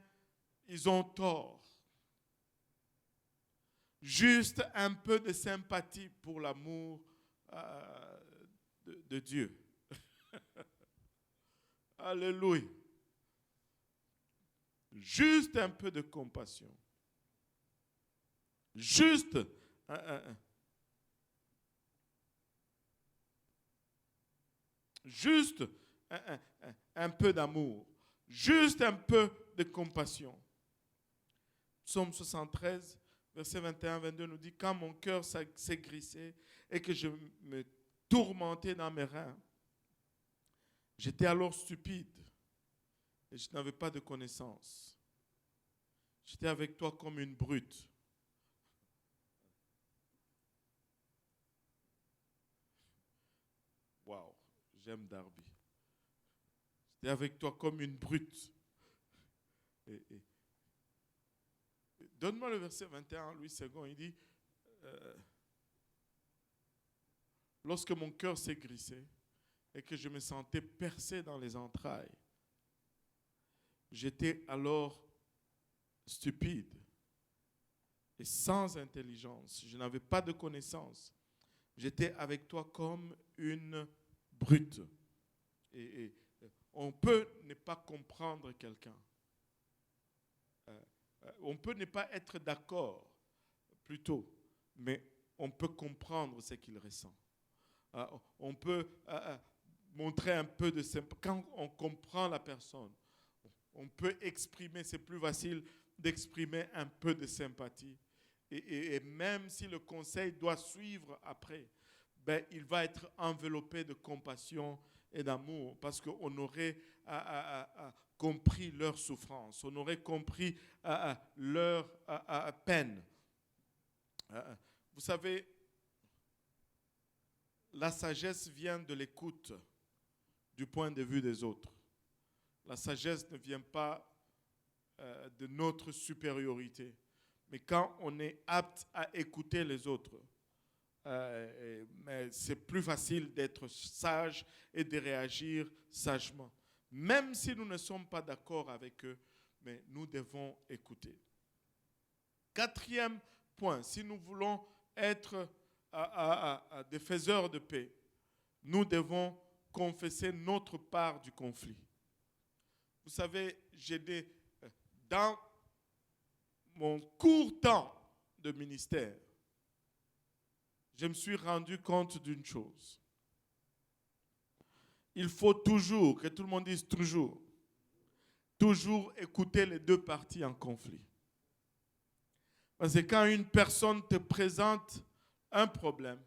ils ont tort. Juste un peu de sympathie pour l'amour de Dieu. Alléluia. Juste un peu de compassion. Juste un peu d'amour. Juste un peu de compassion. Psaume 73, verset 21-22 nous dit « Quand mon cœur s'aigrissait et que je me tourmentais dans mes reins, j'étais alors stupide et je n'avais pas de connaissance. J'étais avec toi comme une brute. Waouh, j'aime Darby. J'étais avec toi comme une brute. Donne-moi le verset 21, Louis II, il dit, lorsque mon cœur s'est grissé et que je me sentais percé dans les entrailles, j'étais alors stupide et sans intelligence. Je n'avais pas de connaissance. J'étais avec toi comme une brute. Et on peut ne pas comprendre quelqu'un. On peut ne pas être d'accord, plutôt, mais on peut comprendre ce qu'il ressent. On peut montrer un peu de sympathie. Quand on comprend la personne, on peut exprimer, c'est plus facile d'exprimer un peu de sympathie. Et même si le conseil doit suivre après, ben, il va être enveloppé de compassion et d'amour parce qu'on aurait compris leur souffrance, on aurait compris leur peine. Vous savez, la sagesse vient de l'écoute du point de vue des autres. La sagesse ne vient pas de notre supériorité. Mais quand on est apte à écouter les autres, mais c'est plus facile d'être sage et de réagir sagement. Même si nous ne sommes pas d'accord avec eux, mais nous devons écouter. Quatrième point, si nous voulons être des faiseurs de paix, nous devons confesser notre part du conflit. Vous savez, dans mon court temps de ministère, je me suis rendu compte d'une chose. Il faut toujours, que tout le monde dise toujours, toujours écouter les deux parties en conflit. Parce que quand une personne te présente un problème,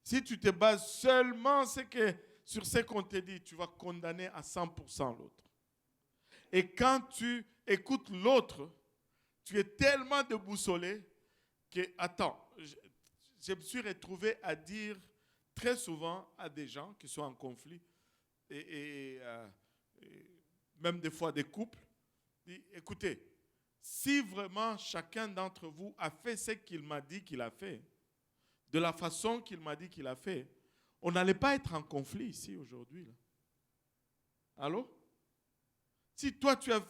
si tu te bases seulement sur ce qu'on te dit, tu vas condamner à 100% l'autre. Et quand tu écoutes l'autre, tu es tellement déboussolé que, attends, je me suis retrouvé à dire très souvent à des gens qui sont en conflit, et même des fois des couples, écoutez, si vraiment chacun d'entre vous a fait ce qu'il m'a dit qu'il a fait, de la façon qu'il m'a dit qu'il a fait, on n'allait pas être en conflit ici aujourd'hui. Là. Allô? Si toi tu as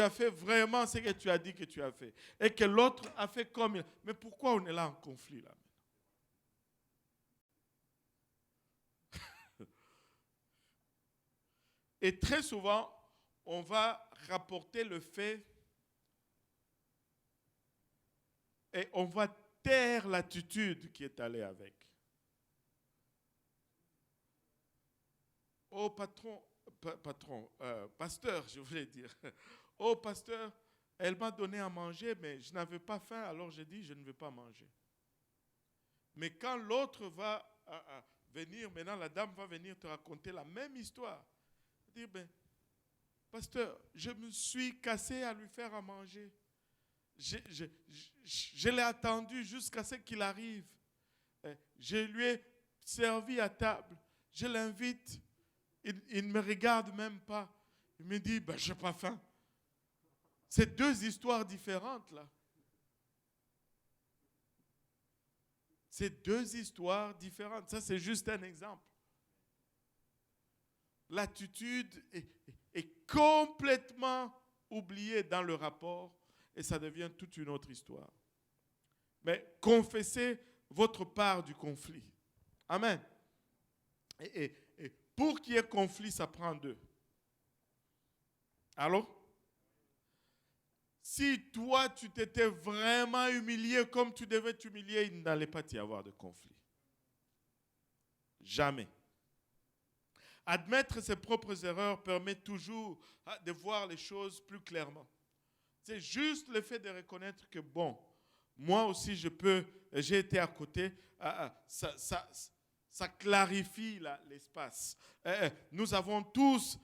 fait vraiment ce que tu as dit que tu as fait, et que l'autre a fait comme il... Mais pourquoi on est là en conflit là? Et très souvent, on va rapporter le fait et on va taire l'attitude qui est allée avec. Oh pasteur, je voulais dire. Oh pasteur, elle m'a donné à manger, mais je n'avais pas faim, alors j'ai dit je ne vais pas manger. Mais quand l'autre va venir, maintenant la dame va venir te raconter la même histoire. Dire, ben, pasteur, je me suis cassé à lui faire à manger. Je l'ai attendu jusqu'à ce qu'il arrive. Je lui ai servi à table. Je l'invite. Il ne me regarde même pas. Il me dit, ben, je n'ai pas faim. C'est deux histoires différentes là. C'est deux histoires différentes. Ça, c'est juste un exemple. L'attitude est complètement oubliée dans le rapport et ça devient toute une autre histoire. Mais confessez votre part du conflit. Amen. Et pour qu'il y ait conflit, ça prend deux. Allô? Si toi, tu t'étais vraiment humilié comme tu devais t'humilier, il n'allait pas y avoir de conflit. Jamais. Admettre ses propres erreurs permet toujours de voir les choses plus clairement. C'est juste le fait de reconnaître que, bon, moi aussi j'ai été à côté, ça clarifie l'espace. Nous avons tous,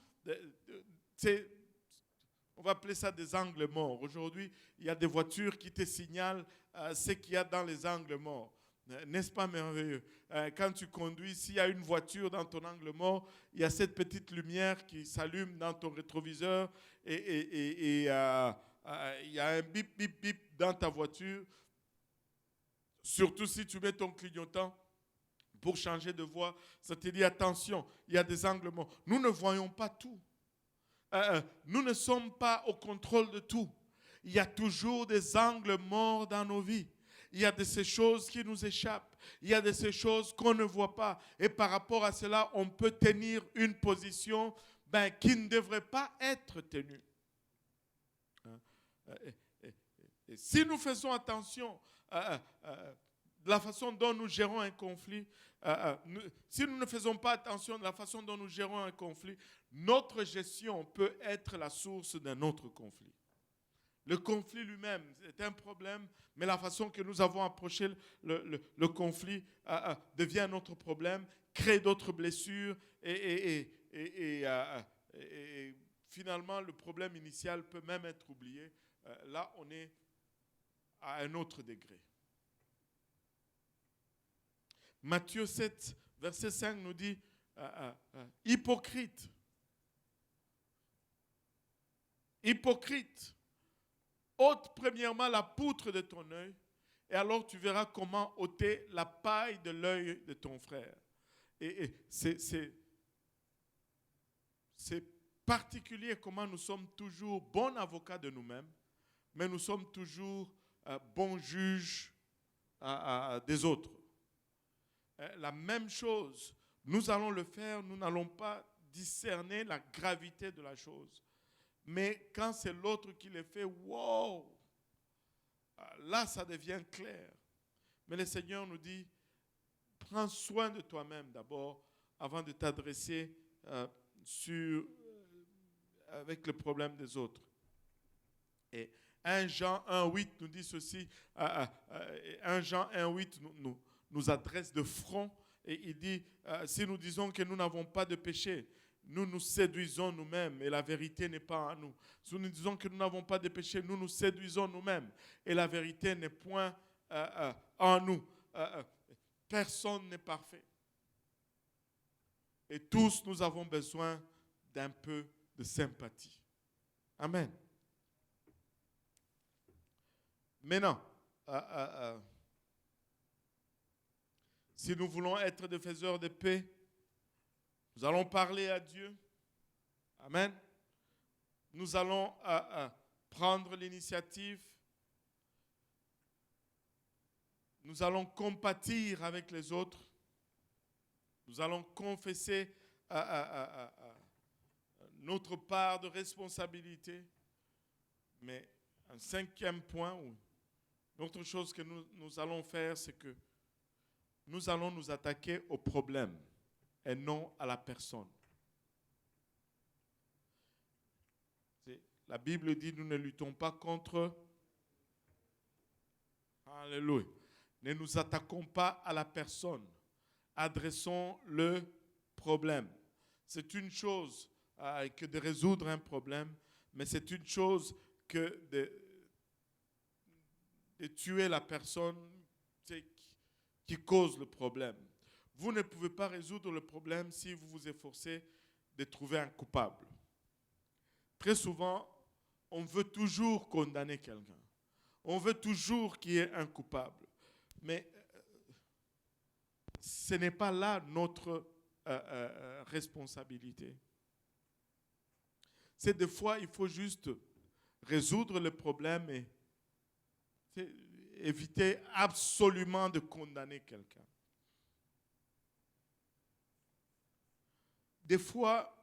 on va appeler ça des angles morts. Aujourd'hui, il y a des voitures qui te signalent ce qu'il y a dans les angles morts. N'est-ce pas merveilleux? Quand tu conduis, s'il y a une voiture dans ton angle mort, il y a cette petite lumière qui s'allume dans ton rétroviseur et il y a un bip, bip, bip dans ta voiture. Surtout si tu mets ton clignotant pour changer de voie, ça te dit attention, il y a des angles morts. Nous ne voyons pas tout. Nous ne sommes pas au contrôle de tout. Il y a toujours des angles morts dans nos vies. Il y a de ces choses qui nous échappent. Il y a de ces choses qu'on ne voit pas. Et par rapport à cela, on peut tenir une position qui ne devrait pas être tenue. Et si nous faisons attention de la façon dont nous gérons un conflit, si nous ne faisons pas attention de la façon dont nous gérons un conflit, notre gestion peut être la source d'un autre conflit. Le conflit lui-même est un problème, mais la façon que nous avons approché le conflit devient notre problème, crée d'autres blessures et finalement le problème initial peut même être oublié. Là, on est à un autre degré. Matthieu 7, verset 5 nous dit hypocrite. Hypocrite. Ôte premièrement la poutre de ton œil, et alors tu verras comment ôter la paille de l'œil de ton frère. Et c'est particulier comment nous sommes toujours bons avocats de nous-mêmes, mais nous sommes toujours bons juges des autres. La même chose, nous allons le faire, nous n'allons pas discerner la gravité de la chose. Mais quand c'est l'autre qui le fait, wow! Là, ça devient clair. Mais le Seigneur nous dit, prends soin de toi-même d'abord avant de t'adresser avec le problème des autres. Et 1 Jean 1,8 nous dit ceci. 1 Jean 1,8 nous adresse de front et il dit, si nous disons que nous n'avons pas de péché, nous nous séduisons nous-mêmes et la vérité n'est pas en nous. Si nous disons que nous n'avons pas de péché, nous nous séduisons nous-mêmes et la vérité n'est point en nous. Personne n'est parfait. Et tous nous avons besoin d'un peu de sympathie. Amen. Maintenant, si nous voulons être des faiseurs de paix, nous allons parler à Dieu. Amen. Nous allons prendre l'initiative. Nous allons compatir avec les autres. Nous allons confesser notre part de responsabilité. Mais un cinquième point, une autre chose que nous allons faire, c'est que nous allons nous attaquer au problème et non à la personne. La Bible dit, nous ne luttons pas contre... Alléluia. Ne nous attaquons pas à la personne. Adressons le problème. C'est une chose que de résoudre un problème, mais c'est une chose que de tuer la personne qui cause le problème. Vous ne pouvez pas résoudre le problème si vous vous efforcez de trouver un coupable. Très souvent, on veut toujours condamner quelqu'un. On veut toujours qu'il y ait un coupable. Mais ce n'est pas là notre responsabilité. C'est des fois, il faut juste résoudre le problème et éviter absolument de condamner quelqu'un. Des fois,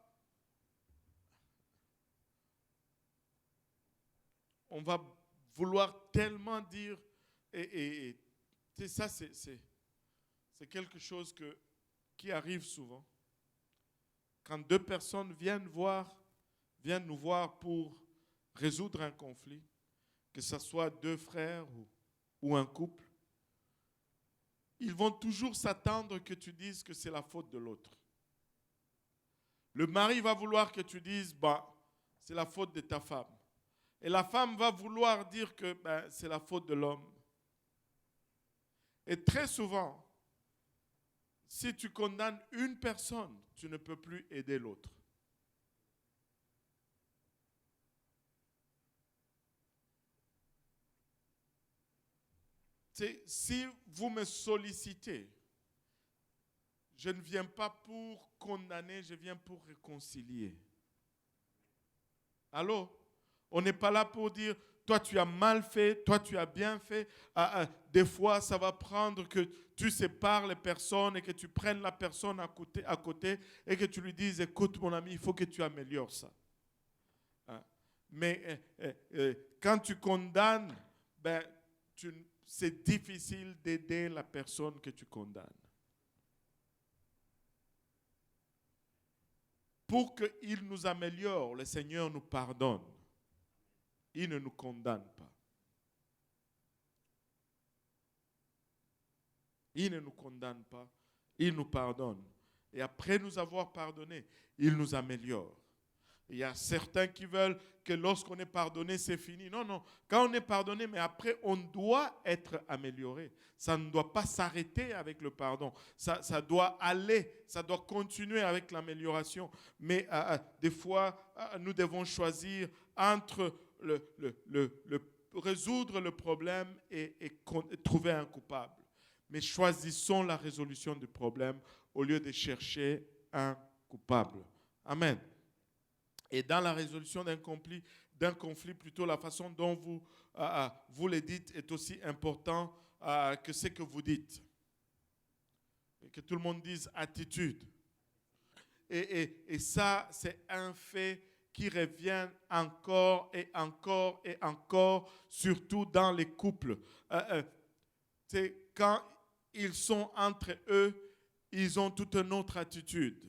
on va vouloir tellement dire, et ça c'est quelque chose qui arrive souvent. Quand deux personnes viennent nous voir pour résoudre un conflit, que ce soit deux frères ou un couple, ils vont toujours s'attendre que tu dises que c'est la faute de l'autre. Le mari va vouloir que tu dises, c'est la faute de ta femme. Et la femme va vouloir dire que c'est la faute de l'homme. Et très souvent, si tu condamnes une personne, tu ne peux plus aider l'autre. Si vous me sollicitez, je ne viens pas pour condamner, je viens pour réconcilier. Allô? On n'est pas là pour dire, toi tu as mal fait, toi tu as bien fait. Des fois, ça va prendre que tu sépares les personnes et que tu prennes la personne à côté et que tu lui dises, écoute mon ami, il faut que tu améliores ça. Mais quand tu condamnes, ben, c'est difficile d'aider la personne que tu condamnes. Pour qu'il nous améliore, le Seigneur nous pardonne. Il ne nous condamne pas. Il ne nous condamne pas, il nous pardonne. Et après nous avoir pardonné, il nous améliore. Il y a certains qui veulent que lorsqu'on est pardonné, c'est fini. Non, non. Quand on est pardonné, mais après, on doit être amélioré. Ça ne doit pas s'arrêter avec le pardon. Ça doit aller, ça doit continuer avec l'amélioration. Mais des fois, nous devons choisir entre résoudre le problème et trouver un coupable. Mais choisissons la résolution du problème au lieu de chercher un coupable. Amen. Et dans la résolution d'un conflit, plutôt la façon dont vous le dites est aussi important que ce que vous dites. Et que tout le monde dise attitude. Et ça, c'est un fait qui revient encore et encore et encore, surtout dans les couples. Quand ils sont entre eux, ils ont toute une autre attitude.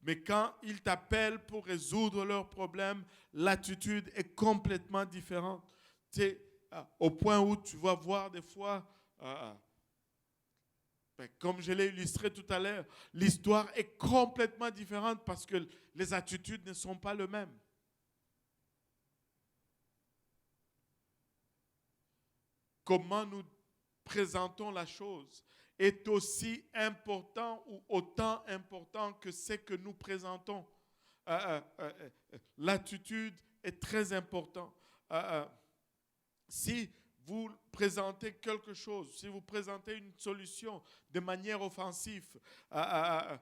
Mais quand ils t'appellent pour résoudre leurs problèmes, l'attitude est complètement différente. Au point où tu vas voir des fois, comme je l'ai illustré tout à l'heure, l'histoire est complètement différente parce que les attitudes ne sont pas les mêmes. Comment nous présentons la chose est aussi important ou autant important que ce que nous présentons. L'attitude est très importante. Si vous présentez quelque chose, si vous présentez une solution de manière offensive, ça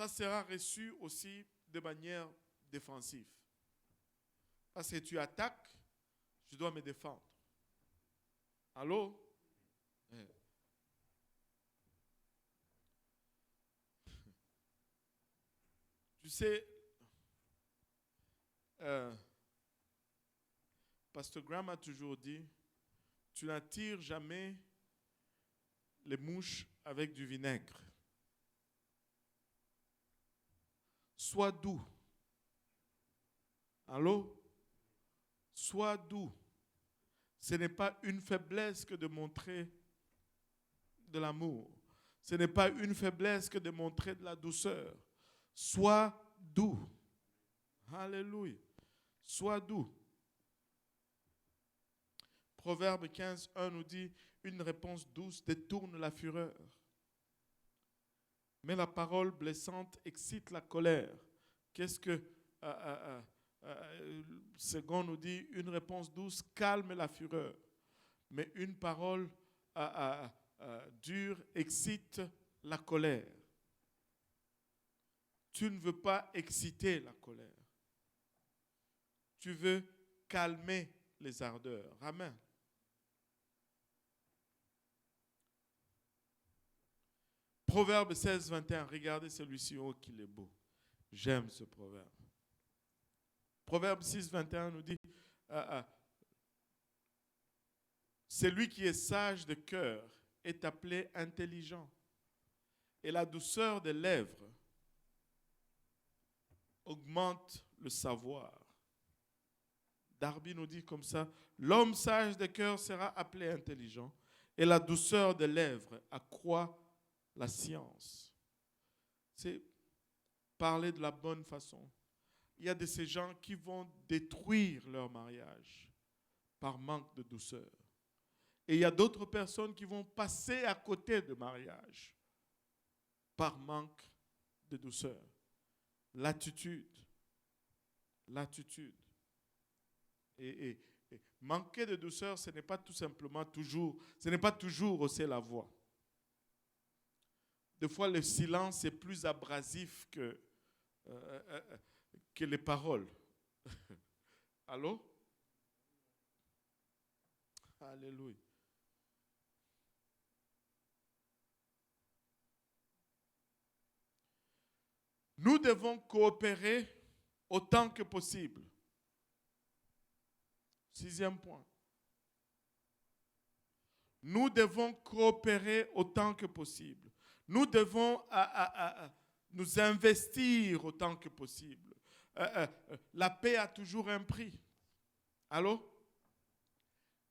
sera reçu aussi de manière défensive. Parce que tu attaques, je dois me défendre. Allô? Tu sais, Pasteur Graham a toujours dit, tu n'attires jamais les mouches avec du vinaigre. Sois doux. Allô? Sois doux. Ce n'est pas une faiblesse que de montrer de l'amour. Ce n'est pas une faiblesse que de montrer de la douceur. Sois doux. Alléluia. Sois doux. Proverbe 15, 1 nous dit, une réponse douce détourne la fureur. Mais la parole blessante excite la colère. Qu'est-ce que second nous dit, une réponse douce calme la fureur. Mais une parole dure excite la colère. Tu ne veux pas exciter la colère. Tu veux calmer les ardeurs. Amen. Proverbe 16, 21. Regardez celui-ci, oh qu'il est beau. J'aime ce proverbe. Proverbe 6, 21 nous dit, celui qui est sage de cœur est appelé intelligent. Et la douceur des lèvres augmente le savoir. Darby nous dit comme ça, l'homme sage de cœur sera appelé intelligent et la douceur des lèvres accroît la science. C'est parler de la bonne façon. Il y a de ces gens qui vont détruire leur mariage par manque de douceur. Et il y a d'autres personnes qui vont passer à côté de mariage par manque de douceur. L'attitude. Et manquer de douceur, ce n'est pas tout simplement toujours, ce n'est pas toujours hausser la voix. Des fois, le silence est plus abrasif que les paroles. Allô? Alléluia. Nous devons coopérer autant que possible. 6e point. Nous devons coopérer autant que possible. Nous devons nous investir autant que possible. La paix a toujours un prix. Allô?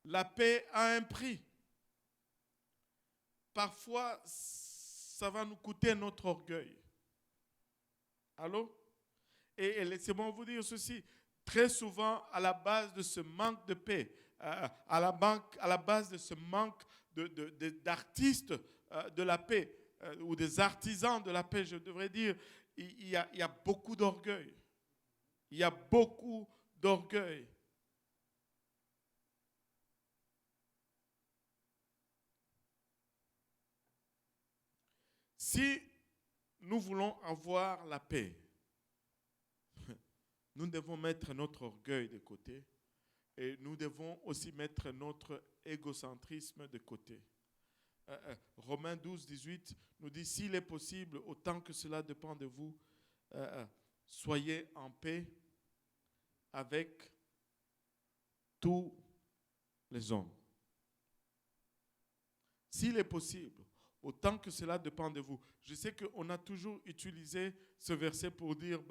La paix a un prix. Parfois, ça va nous coûter notre orgueil. Allô? Et laissez-moi vous dire ceci. Très souvent, à la base de ce manque de paix, à la base de ce manque d'artistes de la paix, ou des artisans de la paix, je devrais dire, il y a beaucoup d'orgueil. Il y a beaucoup d'orgueil. Si nous voulons avoir la paix, nous devons mettre notre orgueil de côté et nous devons aussi mettre notre égocentrisme de côté. Romains 12, 18 nous dit, s'il est possible, autant que cela dépend de vous, soyez en paix avec tous les hommes. S'il est possible, autant que cela dépend de vous. Je sais qu'on a toujours utilisé ce verset pour dire,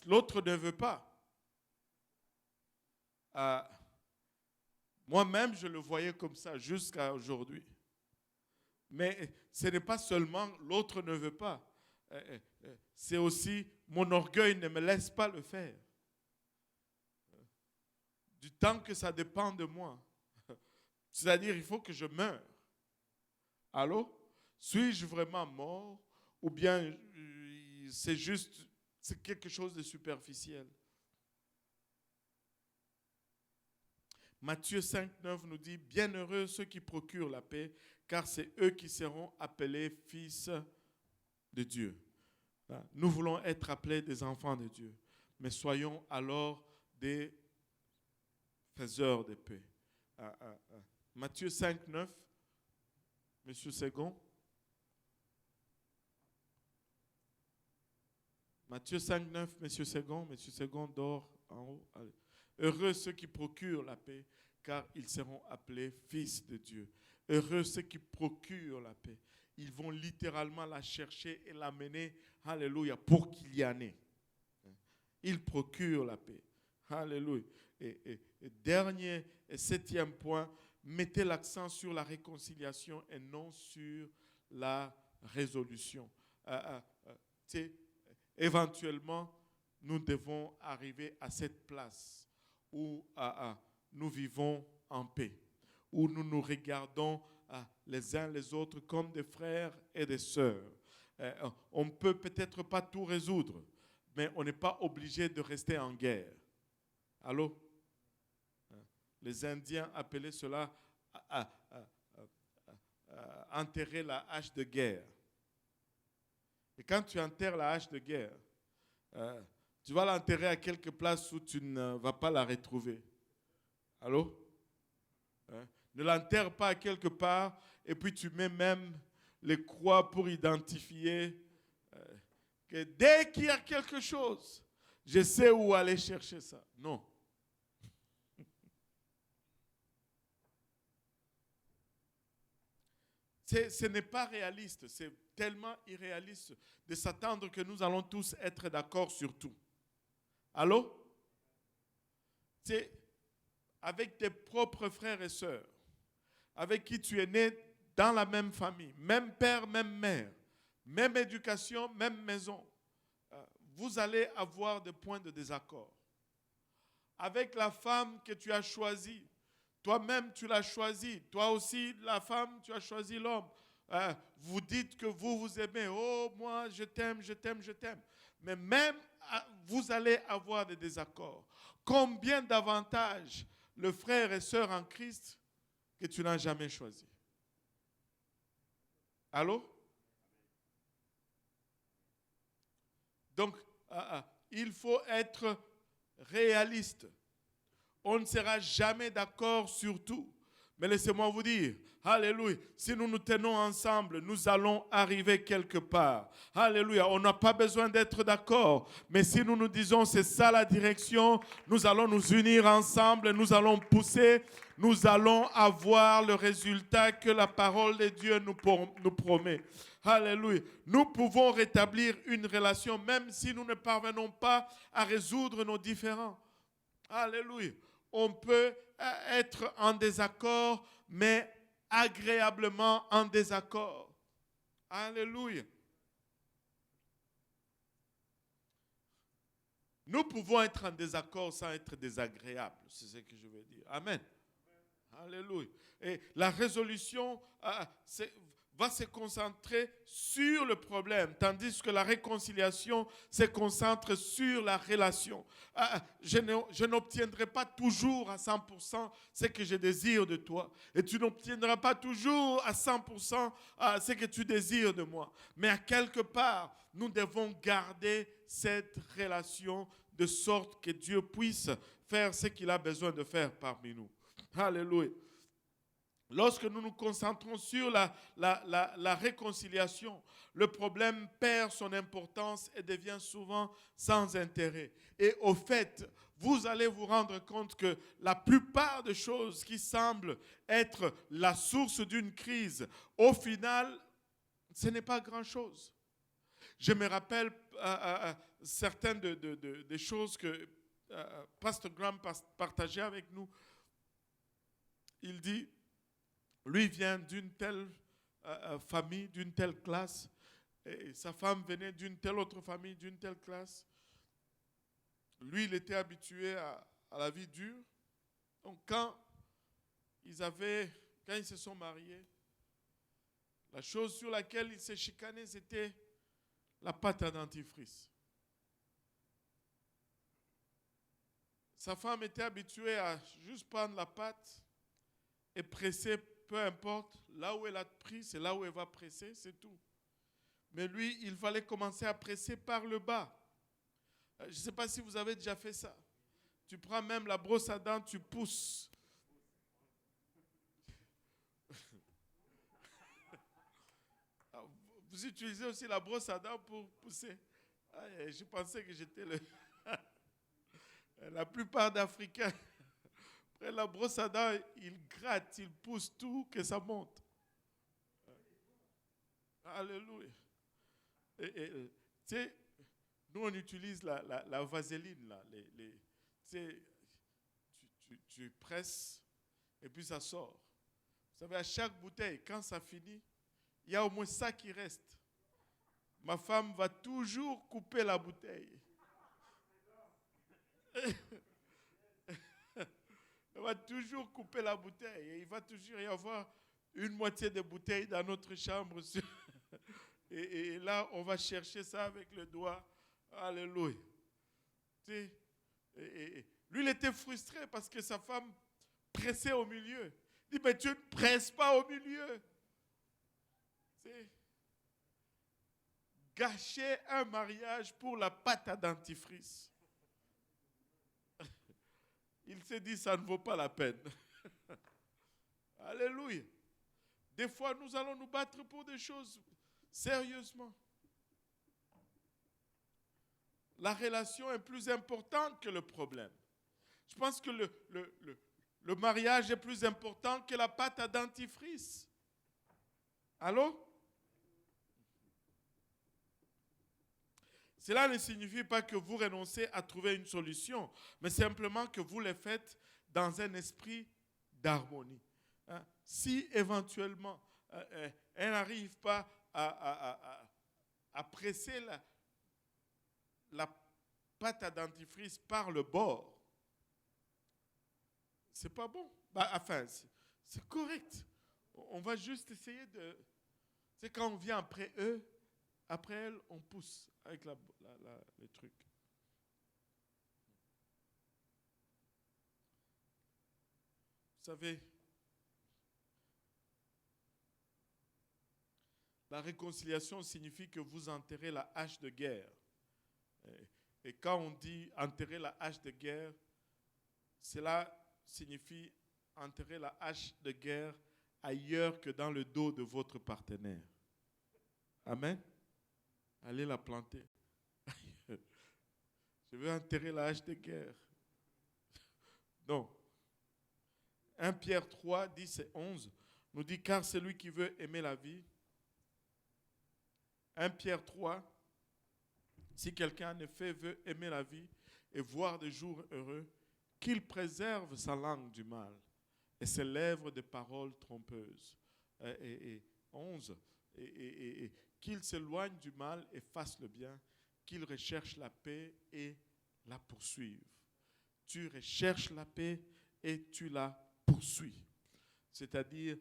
l'autre ne veut pas. Moi-même, je le voyais comme ça jusqu'à aujourd'hui. Mais ce n'est pas seulement l'autre ne veut pas. C'est aussi mon orgueil ne me laisse pas le faire. Du temps que ça dépend de moi. C'est-à-dire, il faut que je meure. Allô? Suis-je vraiment mort? Ou bien c'est quelque chose de superficiel? Matthieu 5, 9 nous dit, bienheureux ceux qui procurent la paix, car c'est eux qui seront appelés fils de Dieu. Nous voulons être appelés des enfants de Dieu, mais soyons alors des faiseurs de paix. Matthieu 5, 9, Monsieur Ségon. Matthieu 5, 9, Monsieur Ségon dort en haut. Allez. Heureux ceux qui procurent la paix, car ils seront appelés fils de Dieu. Heureux ceux qui procurent la paix. Ils vont littéralement la chercher et l'amener, alléluia, pour qu'il y en ait. Ils procurent la paix. Alléluia. Et dernier et 7e point, mettez l'accent sur la réconciliation et non sur la résolution. Éventuellement, nous devons arriver à cette place où nous vivons en paix, où nous nous regardons les uns les autres comme des frères et des sœurs. On ne peut peut-être pas tout résoudre, mais on n'est pas obligé de rester en guerre. Allô? Les Indiens appelaient cela enterrer la hache de guerre. Et quand tu enterres la hache de guerre, tu vas l'enterrer à quelque place où tu ne vas pas la retrouver. Allô? Ne l'enterre pas à quelque part et puis tu mets même les croix pour identifier que dès qu'il y a quelque chose, je sais où aller chercher ça. Non. Ce n'est pas réaliste, c'est tellement irréaliste de s'attendre que nous allons tous être d'accord sur tout. Allô? C'est avec tes propres frères et sœurs, avec qui tu es né dans la même famille, même père, même mère, même éducation, même maison. Vous allez avoir des points de désaccord. Avec la femme que tu as choisie, toi-même, tu l'as choisi. Toi aussi, la femme, tu as choisi l'homme. Vous dites que vous aimez. Oh, moi, je t'aime, je t'aime, je t'aime. Mais même, vous allez avoir des désaccords. Combien d'avantages le frère et sœur en Christ que tu n'as jamais choisi? Allô? Donc, il faut être réaliste. On ne sera jamais d'accord sur tout. Mais laissez-moi vous dire, alléluia, si nous nous tenons ensemble, nous allons arriver quelque part. Alléluia, on n'a pas besoin d'être d'accord. Mais si nous nous disons, c'est ça la direction, nous allons nous unir ensemble, nous allons pousser, nous allons avoir le résultat que la parole de Dieu nous promet. Alléluia. Nous pouvons rétablir une relation même si nous ne parvenons pas à résoudre nos différends. Alléluia. On peut être en désaccord, mais agréablement en désaccord. Alléluia. Nous pouvons être en désaccord sans être désagréables. C'est ce que je veux dire. Amen. Alléluia. Et la résolution va se concentrer sur le problème, tandis que la réconciliation se concentre sur la relation. Je n'obtiendrai pas toujours à 100% ce que je désire de toi. Et tu n'obtiendras pas toujours à 100% ce que tu désires de moi. Mais à quelque part, nous devons garder cette relation de sorte que Dieu puisse faire ce qu'il a besoin de faire parmi nous. Alléluia. Lorsque nous nous concentrons sur la réconciliation, le problème perd son importance et devient souvent sans intérêt. Et au fait, vous allez vous rendre compte que la plupart des choses qui semblent être la source d'une crise, au final, ce n'est pas grand-chose. Je me rappelle certaines des choses que Pasteur Graham partageait avec nous. Il dit, lui vient d'une telle famille, d'une telle classe, et sa femme venait d'une telle autre famille, d'une telle classe. Lui, il était habitué à la vie dure. Donc quand ils se sont mariés, la chose sur laquelle ils se chicanaient, c'était la pâte à dentifrice. Sa femme était habituée à juste prendre la pâte et presser, peu importe, là où elle a pris, c'est là où elle va presser, c'est tout. Mais lui, il fallait commencer à presser par le bas. Je ne sais pas si vous avez déjà fait ça. Tu prends même la brosse à dents, tu pousses. Vous utilisez aussi la brosse à dents pour pousser. Je pensais que j'étais le... La plupart d'Africains, après la brosse à dents, ils grattent, ils poussent tout, que ça monte. Alléluia. Tu sais, nous on utilise la vaseline, là. Tu presses et puis ça sort. Vous savez, à chaque bouteille, quand ça finit, il y a au moins ça qui reste. Ma femme va toujours couper la bouteille. Elle va toujours couper la bouteille. Et il va toujours y avoir une moitié de bouteille dans notre chambre. Et là, on va chercher ça avec le doigt. Alléluia. Tu sais, lui, il était frustré parce que sa femme pressait au milieu. Il dit, mais tu ne presses pas au milieu. Tu sais, gâcher un mariage pour la pâte à dentifrice. Il s'est dit, ça ne vaut pas la peine. Alléluia. Des fois, nous allons nous battre pour des choses sérieusement. La relation est plus importante que le problème. Je pense que le mariage est plus important que la pâte à dentifrice. Allô? Cela ne signifie pas que vous renoncez à trouver une solution, mais simplement que vous le faites dans un esprit d'harmonie. Si éventuellement elle n'arrive pas à presser la pâte à dentifrice par le bord, c'est pas bon. Enfin, c'est correct. On va juste essayer de... C'est quand on vient après eux, après elles, on pousse avec les trucs. Vous savez, la réconciliation signifie que vous enterrez la hache de guerre. Et quand on dit enterrer la hache de guerre, cela signifie enterrer la hache de guerre ailleurs que dans le dos de votre partenaire. Amen. Allez la planter. Je veux enterrer la hache de guerre. Non. 1 Pierre 3, 10 et 11 nous dit, car celui qui veut aimer la vie, 1 Pierre 3, si quelqu'un en effet veut aimer la vie et voir des jours heureux, qu'il préserve sa langue du mal et ses lèvres de paroles trompeuses. Et 11, qu'il s'éloigne du mal et fasse le bien, qu'il recherche la paix et la poursuive. Tu recherches la paix et tu la poursuis. C'est-à-dire,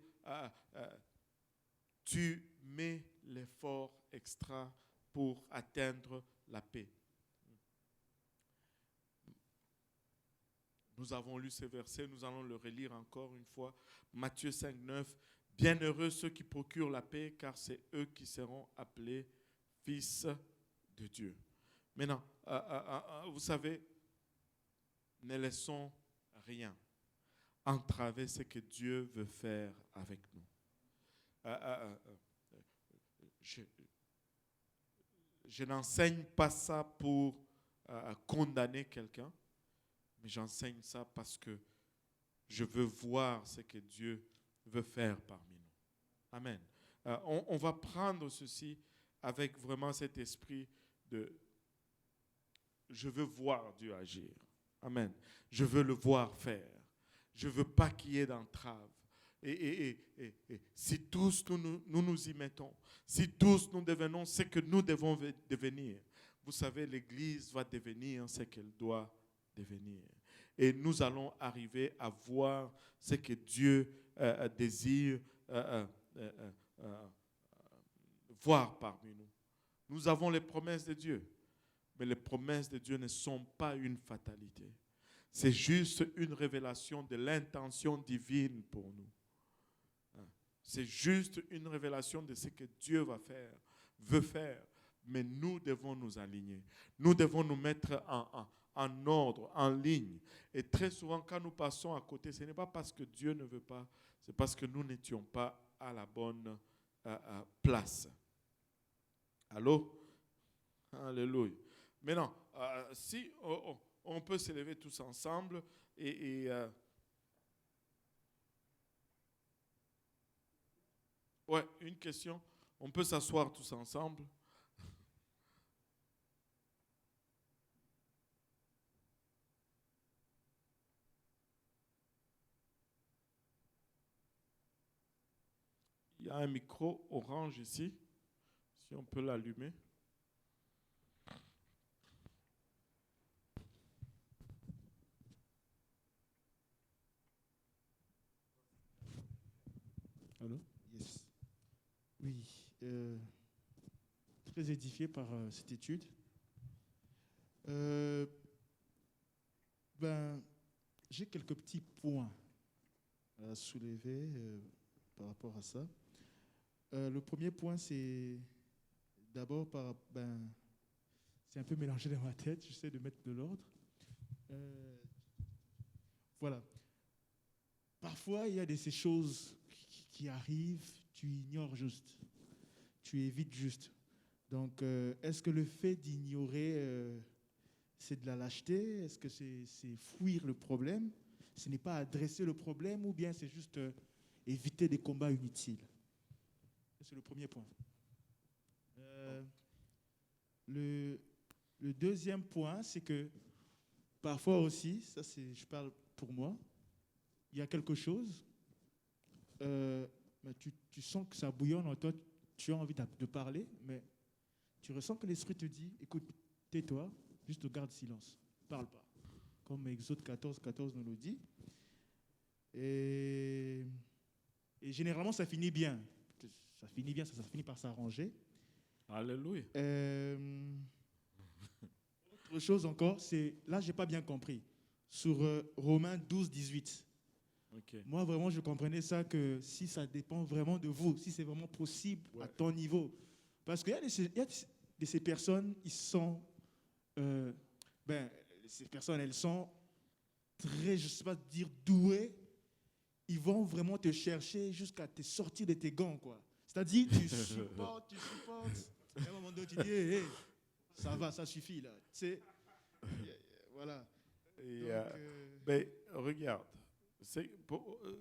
tu mets l'effort extra pour atteindre la paix. Nous avons lu ces versets, nous allons le relire encore une fois. Matthieu 5, 9. Bienheureux ceux qui procurent la paix, car c'est eux qui seront appelés fils de Dieu. Maintenant, vous savez, ne laissons rien entraver ce que Dieu veut faire avec nous. Je n'enseigne pas ça pour condamner quelqu'un, mais j'enseigne ça parce que je veux voir ce que Dieu veut faire parmi nous. Amen. On va prendre ceci avec vraiment cet esprit de je veux voir Dieu agir. Amen. Je veux le voir faire. Je ne veux pas qu'il y ait d'entrave. Et si tous nous y mettons, si tous nous devenons ce que nous devons devenir, vous savez, l'Église va devenir ce qu'elle doit devenir. Et nous allons arriver à voir ce que Dieu désire voir parmi nous. Nous avons les promesses de Dieu, mais les promesses de Dieu ne sont pas une fatalité. C'est juste une révélation de l'intention divine pour nous. C'est juste une révélation de ce que Dieu va faire, veut faire. Mais nous devons nous aligner. Nous devons nous mettre en ordre, en ligne. Et très souvent, quand nous passons à côté, ce n'est pas parce que Dieu ne veut pas, c'est parce que nous n'étions pas à la bonne place. Allô? Alléluia. Maintenant, si on peut s'élever tous ensemble ouais, une question. On peut s'asseoir tous ensemble. Il y a un micro orange ici, si on peut l'allumer. Allô? Yes. Oui, très édifié par cette étude. J'ai quelques petits points à soulever par rapport à ça. Le premier point, c'est d'abord c'est un peu mélangé dans ma tête, j'essaie de mettre de l'ordre. Voilà. Parfois, il y a ces choses qui arrivent, tu ignores juste, tu évites juste. Donc, est-ce que le fait d'ignorer, c'est de la lâcheté? Est-ce que c'est fuir le problème? Ce n'est pas adresser le problème ou bien c'est juste éviter des combats inutiles? C'est le premier point. Le deuxième point, c'est que parfois aussi, ça je parle pour moi, il y a quelque chose, tu sens que ça bouillonne en toi, tu as envie de parler, mais tu ressens que l'esprit te dit, écoute, tais-toi, juste garde silence, parle pas. Comme Exode 14, 14 nous le dit. Et, et généralement, ça finit bien. Ça finit bien, ça finit par s'arranger. Alléluia. Autre chose encore, c'est, là, je n'ai pas bien compris. Sur Romains 12, 18. Ok. Moi, vraiment, je comprenais ça que si ça dépend vraiment de vous, si c'est vraiment possible Ouais. à ton niveau. Parce qu'il y a de ces personnes, ils sont... ces personnes, elles sont très, je ne sais pas dire, douées. Ils vont vraiment te chercher jusqu'à te sortir de tes gants, quoi. C'est-à-dire, tu supportes. Et à un moment donné, tu dis, hé, ça va, ça suffit, là. Tu sais, voilà. Et, Donc, mais regarde,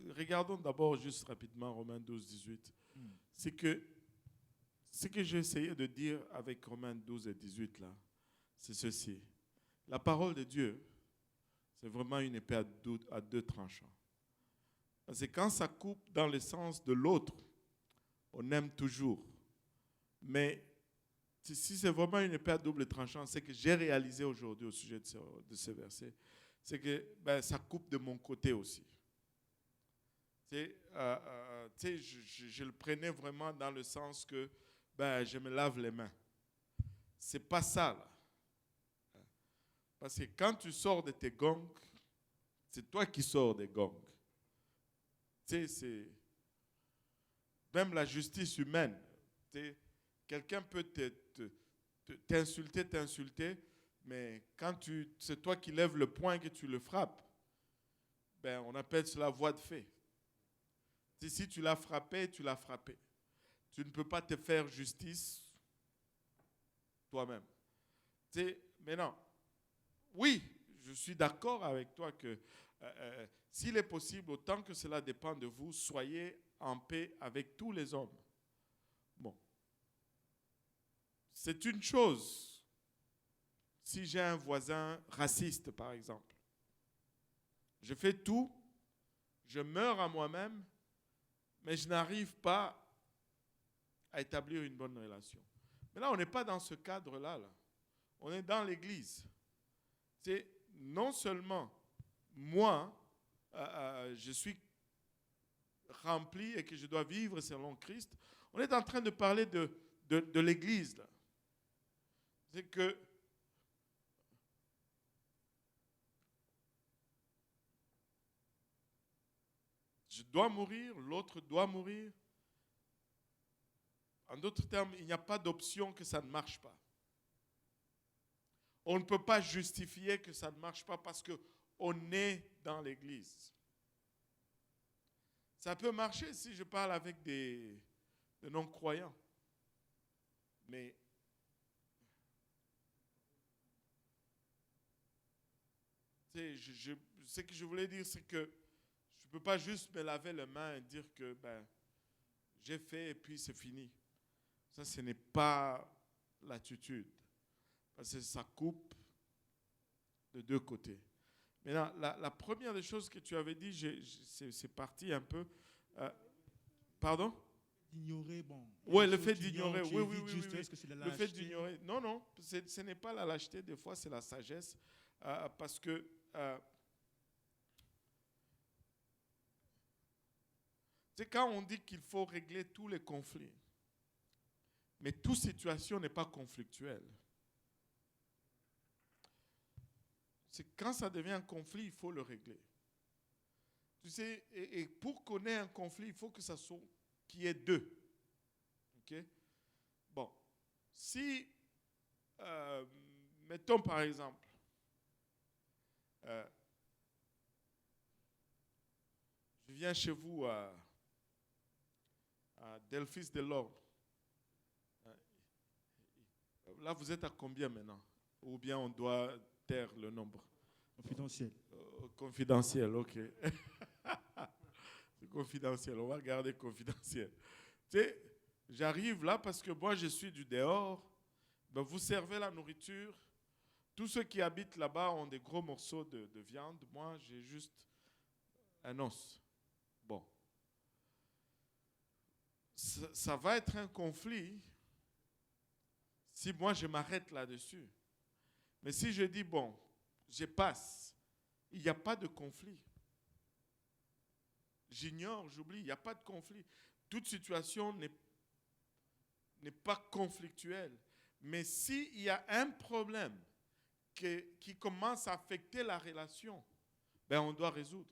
regardons d'abord juste rapidement Romains 12, 18. C'est que ce que j'ai essayé de dire avec Romains 12 et 18 là, c'est ceci. La parole de Dieu, c'est vraiment une épée à deux tranchants. Parce que quand ça coupe dans le sens de l'autre, on aime toujours. Mais si c'est vraiment une épée à double tranchant, c'est que j'ai réalisé aujourd'hui au sujet de ce verset, c'est que ça coupe de mon côté aussi. Je le prenais vraiment dans le sens que je me lave les mains. C'est pas ça, là. Parce que quand tu sors de tes gongs, c'est toi qui sors des gongs. C'est même la justice humaine. Quelqu'un peut t'insulter, mais quand c'est toi qui lèves le poing et que tu le frappes, on appelle cela voie de fait. Si tu l'as frappé, tu l'as frappé. Tu ne peux pas te faire justice toi-même. Maintenant, oui, je suis d'accord avec toi que s'il est possible, autant que cela dépend de vous, soyez en paix avec tous les hommes. Bon. C'est une chose si j'ai un voisin raciste, par exemple. Je fais tout, je meurs à moi-même, mais je n'arrive pas à établir une bonne relation. Mais là, on n'est pas dans ce cadre-là. Là. On est dans l'Église. C'est non seulement moi, je suis rempli et que je dois vivre selon Christ. On est en train de parler de l'Église. Là. C'est que je dois mourir, l'autre doit mourir. En d'autres termes, il n'y a pas d'option que ça ne marche pas. On ne peut pas justifier que ça ne marche pas parce qu'on est dans l'Église. Ça peut marcher si je parle avec des non-croyants. Mais ce que je voulais dire, c'est que je ne peux pas juste me laver les mains et dire que j'ai fait et puis c'est fini. Ça, ce n'est pas l'attitude. Parce que ça coupe de deux côtés. Maintenant, la première des choses que tu avais dit, c'est parti un peu. Pardon? D'ignorer, bon. Oui, le fait d'ignorer. Oui. Est-ce que c'est de la Le fait lâcheté? d'ignorer. Non, ce n'est pas la lâcheté. Des fois, c'est la sagesse. Parce que c'est quand on dit qu'il faut régler tous les conflits. Mais toute situation n'est pas conflictuelle. C'est quand ça devient un conflit, il faut le régler. Tu sais, et pour qu'on ait un conflit, il faut que ça soit qu'il y ait deux. OK? Bon. Si, mettons par exemple, je viens chez vous à Delphis de l'Ordre. Là, vous êtes à combien maintenant? Ou bien on doit taire le nombre? Confidentiel. Confidentiel, ok. C'est confidentiel, on va garder confidentiel. Tu sais, j'arrive là parce que moi, je suis du dehors. Vous servez la nourriture. Tous ceux qui habitent là-bas ont des gros morceaux de viande. Moi, j'ai juste un os. Bon. Ça va être un conflit si moi, je m'arrête là-dessus. Mais si je dis, bon, je passe, il n'y a pas de conflit. J'ignore, j'oublie, il n'y a pas de conflit. Toute situation n'est pas conflictuelle. Mais s'il y a un problème qui commence à affecter la relation, ben on doit résoudre.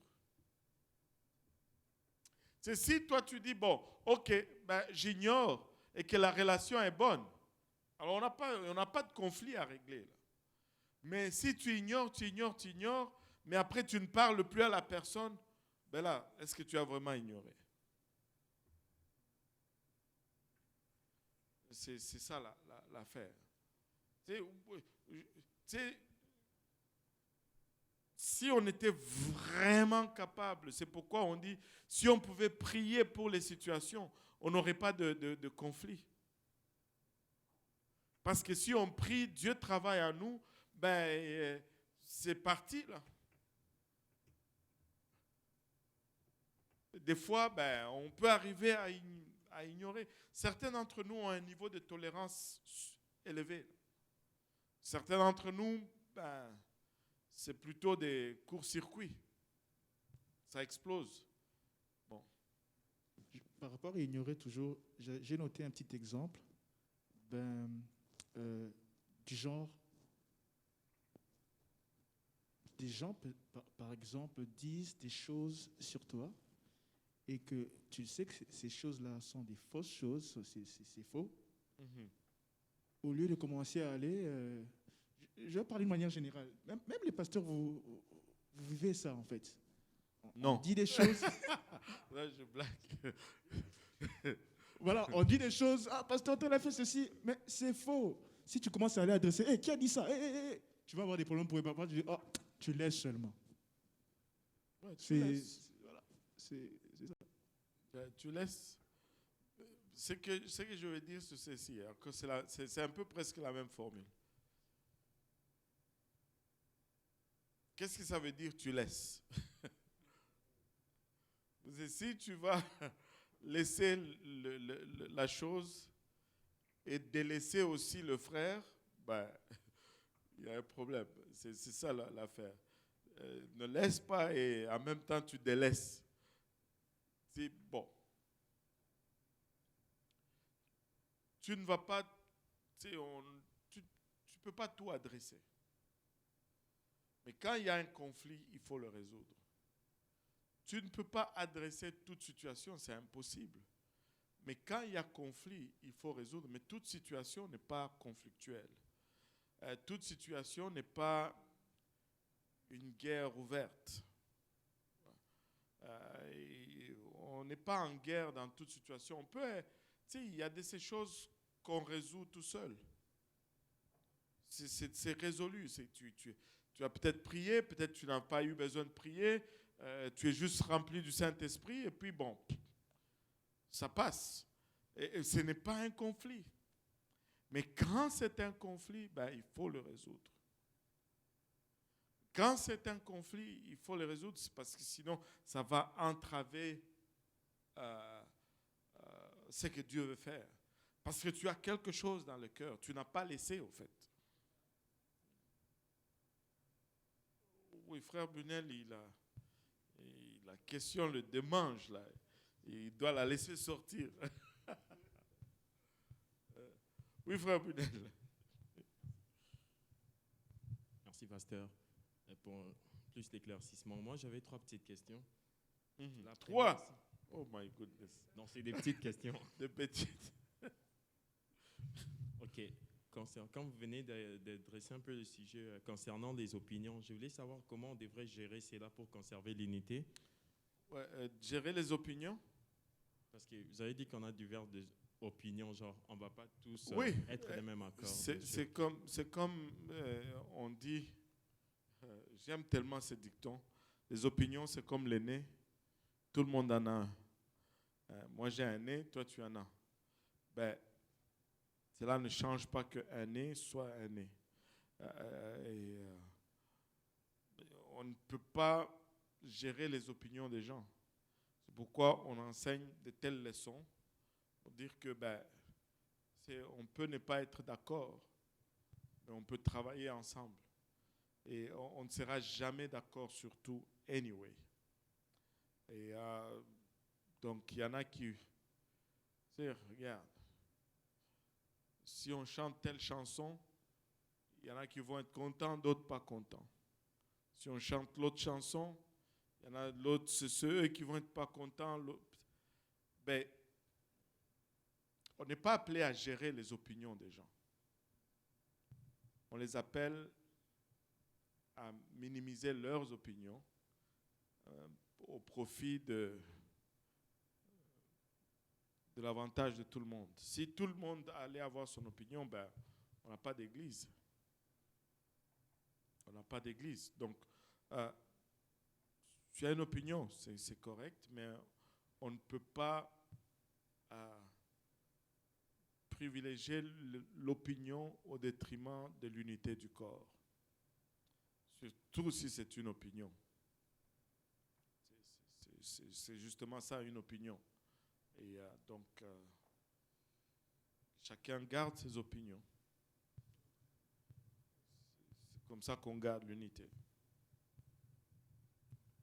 C'est si toi tu dis, bon, ok, ben j'ignore et que la relation est bonne, alors on n'a pas de conflit à régler. Là. Mais si tu ignores, mais après tu ne parles plus à la personne, ben là, est-ce que tu as vraiment ignoré? C'est ça l'affaire. Tu sais, si on était vraiment capable, c'est pourquoi on dit, si on pouvait prier pour les situations, on n'aurait pas de conflit. Parce que si on prie, Dieu travaille à nous, ben c'est parti là. Des fois, ben, on peut arriver à ignorer. Certains d'entre nous ont un niveau de tolérance élevé. Certains d'entre nous, ben, c'est plutôt des courts-circuits. Ça explose. Bon. Par rapport à ignorer toujours, j'ai noté un petit exemple du genre, des gens, par exemple, disent des choses sur toi et que tu sais que ces choses-là sont des fausses choses, c'est faux. Mm-hmm. Au lieu de commencer à aller, je vais parler de manière générale, même les pasteurs, vous vivez ça en fait. Non. On dit des choses. Là, je blague. Voilà, on dit des choses. Ah, pasteur, tu as fait ceci, mais c'est faux. Si tu commences à aller adresser, qui a dit ça? Tu vas avoir des problèmes pour les papas. Tu dis, oh, tu laisses seulement. Ouais, voilà, c'est ça. Tu laisses. Ce que je veux dire sur ceci, hein, que c'est un peu presque la même formule. Qu'est-ce que ça veut dire tu laisses? Si tu vas laisser la chose et délaisser aussi le frère, ben, il y a un problème. C'est ça l'affaire. Ne laisse pas et en même temps tu délaisses. C'est bon. Tu ne vas pas, tu ne peux pas tout adresser. Mais quand il y a un conflit, il faut le résoudre. Tu ne peux pas adresser toute situation, c'est impossible. Mais quand il y a conflit, il faut résoudre. Mais toute situation n'est pas conflictuelle. Toute situation n'est pas une guerre ouverte. On n'est pas en guerre dans toute situation. On peut, il y a de ces choses qu'on résout tout seul. C'est résolu. Tu as peut-être prié, peut-être tu n'as pas eu besoin de prier. Tu es juste rempli du Saint-Esprit et puis bon, ça passe. Et ce n'est pas un conflit. Mais quand c'est un conflit, ben, il faut le résoudre. Quand c'est un conflit, il faut le résoudre parce que sinon, ça va entraver ce que Dieu veut faire. Parce que tu as quelque chose dans le cœur. Tu n'as pas laissé, au fait. Oui, frère Bunel, la question le démange, là. Il doit la laisser sortir. Oui, frère Bunel. Merci, pasteur, pour plus d'éclaircissement. Moi, j'avais 3 petites questions. Mm-hmm. 3? Oh my goodness. Non, c'est des petites questions. Des petites. OK. Quand vous venez de dresser un peu le sujet concernant les opinions, je voulais savoir comment on devrait gérer cela pour conserver l'unité. Ouais, gérer les opinions? Parce que vous avez dit qu'on a diverses opinions, genre on ne va pas tous être des mêmes accords. C'est comme on dit, j'aime tellement ce dicton, les opinions c'est comme les nez, tout le monde en a un. Moi j'ai un nez, toi tu en as. Ben, cela ne change pas qu'un nez soit un nez. On ne peut pas gérer les opinions des gens. C'est pourquoi on enseigne de telles leçons pour dire que on peut ne pas être d'accord, mais on peut travailler ensemble. Et on ne sera jamais d'accord sur tout anyway. Et donc, il y en a qui... Tu sais, regarde, si on chante telle chanson, il y en a qui vont être contents, d'autres pas contents. Si on chante l'autre chanson, il y en a l'autre, c'est ceux qui vont être pas contents. Ben, on n'est pas appelé à gérer les opinions des gens. On les appelle à minimiser leurs opinions au profit de l'avantage de tout le monde. Si tout le monde allait avoir son opinion, ben, on n'a pas d'église. On n'a pas d'église. Donc, tu as une opinion, c'est correct, mais on ne peut pas privilégier l'opinion au détriment de l'unité du corps. Surtout si c'est une opinion. C'est justement ça, une opinion. Et donc, chacun garde ses opinions. C'est comme ça qu'on garde l'unité.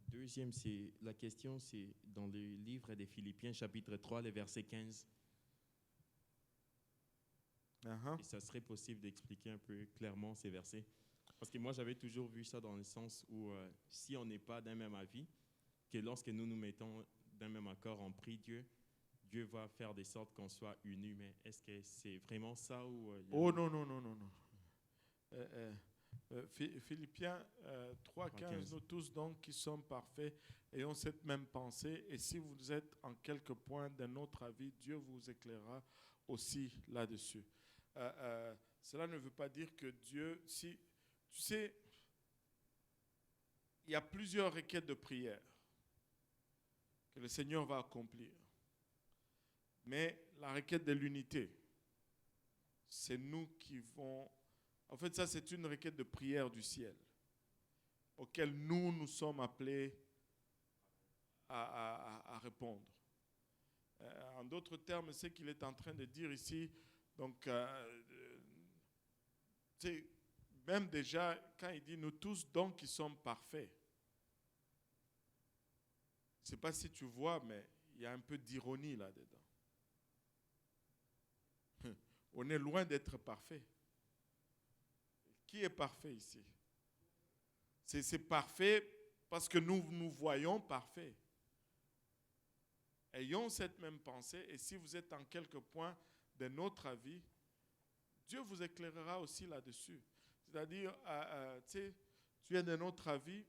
Deuxième, c'est la question, c'est dans le livre des Philippiens, chapitre 3, le verset 15. Et ça serait possible d'expliquer un peu clairement ces versets. Parce que moi, j'avais toujours vu ça dans le sens où si on n'est pas d'un même avis, que lorsque nous nous mettons d'un même accord, on prie Dieu, Dieu va faire de sorte qu'on soit unis. Mais est-ce que c'est vraiment ça ou Oh non, non, non, non, non. Philippiens 3,15, nous tous donc qui sommes parfaits ayons cette même pensée, et si vous êtes en quelque point d'un autre avis, Dieu vous éclairera aussi là-dessus. Cela ne veut pas dire que Dieu, si tu sais, il y a plusieurs requêtes de prière que le Seigneur va accomplir, mais la requête de l'unité, c'est nous qui vont. En fait, ça, c'est une requête de prière du ciel auquel nous sommes appelés à répondre. En d'autres termes, c'est qu'il est en train de dire ici, donc, même déjà, quand il dit « nous tous donc qui sommes parfaits », je ne sais pas si tu vois, mais il y a un peu d'ironie là-dedans. On est loin d'être parfait. Qui est parfait ici? C'est parfait parce que nous nous voyons parfaits. Ayons cette même pensée, et si vous êtes en quelque point de notre avis, Dieu vous éclairera aussi là-dessus. C'est-à-dire, tu es de notre avis,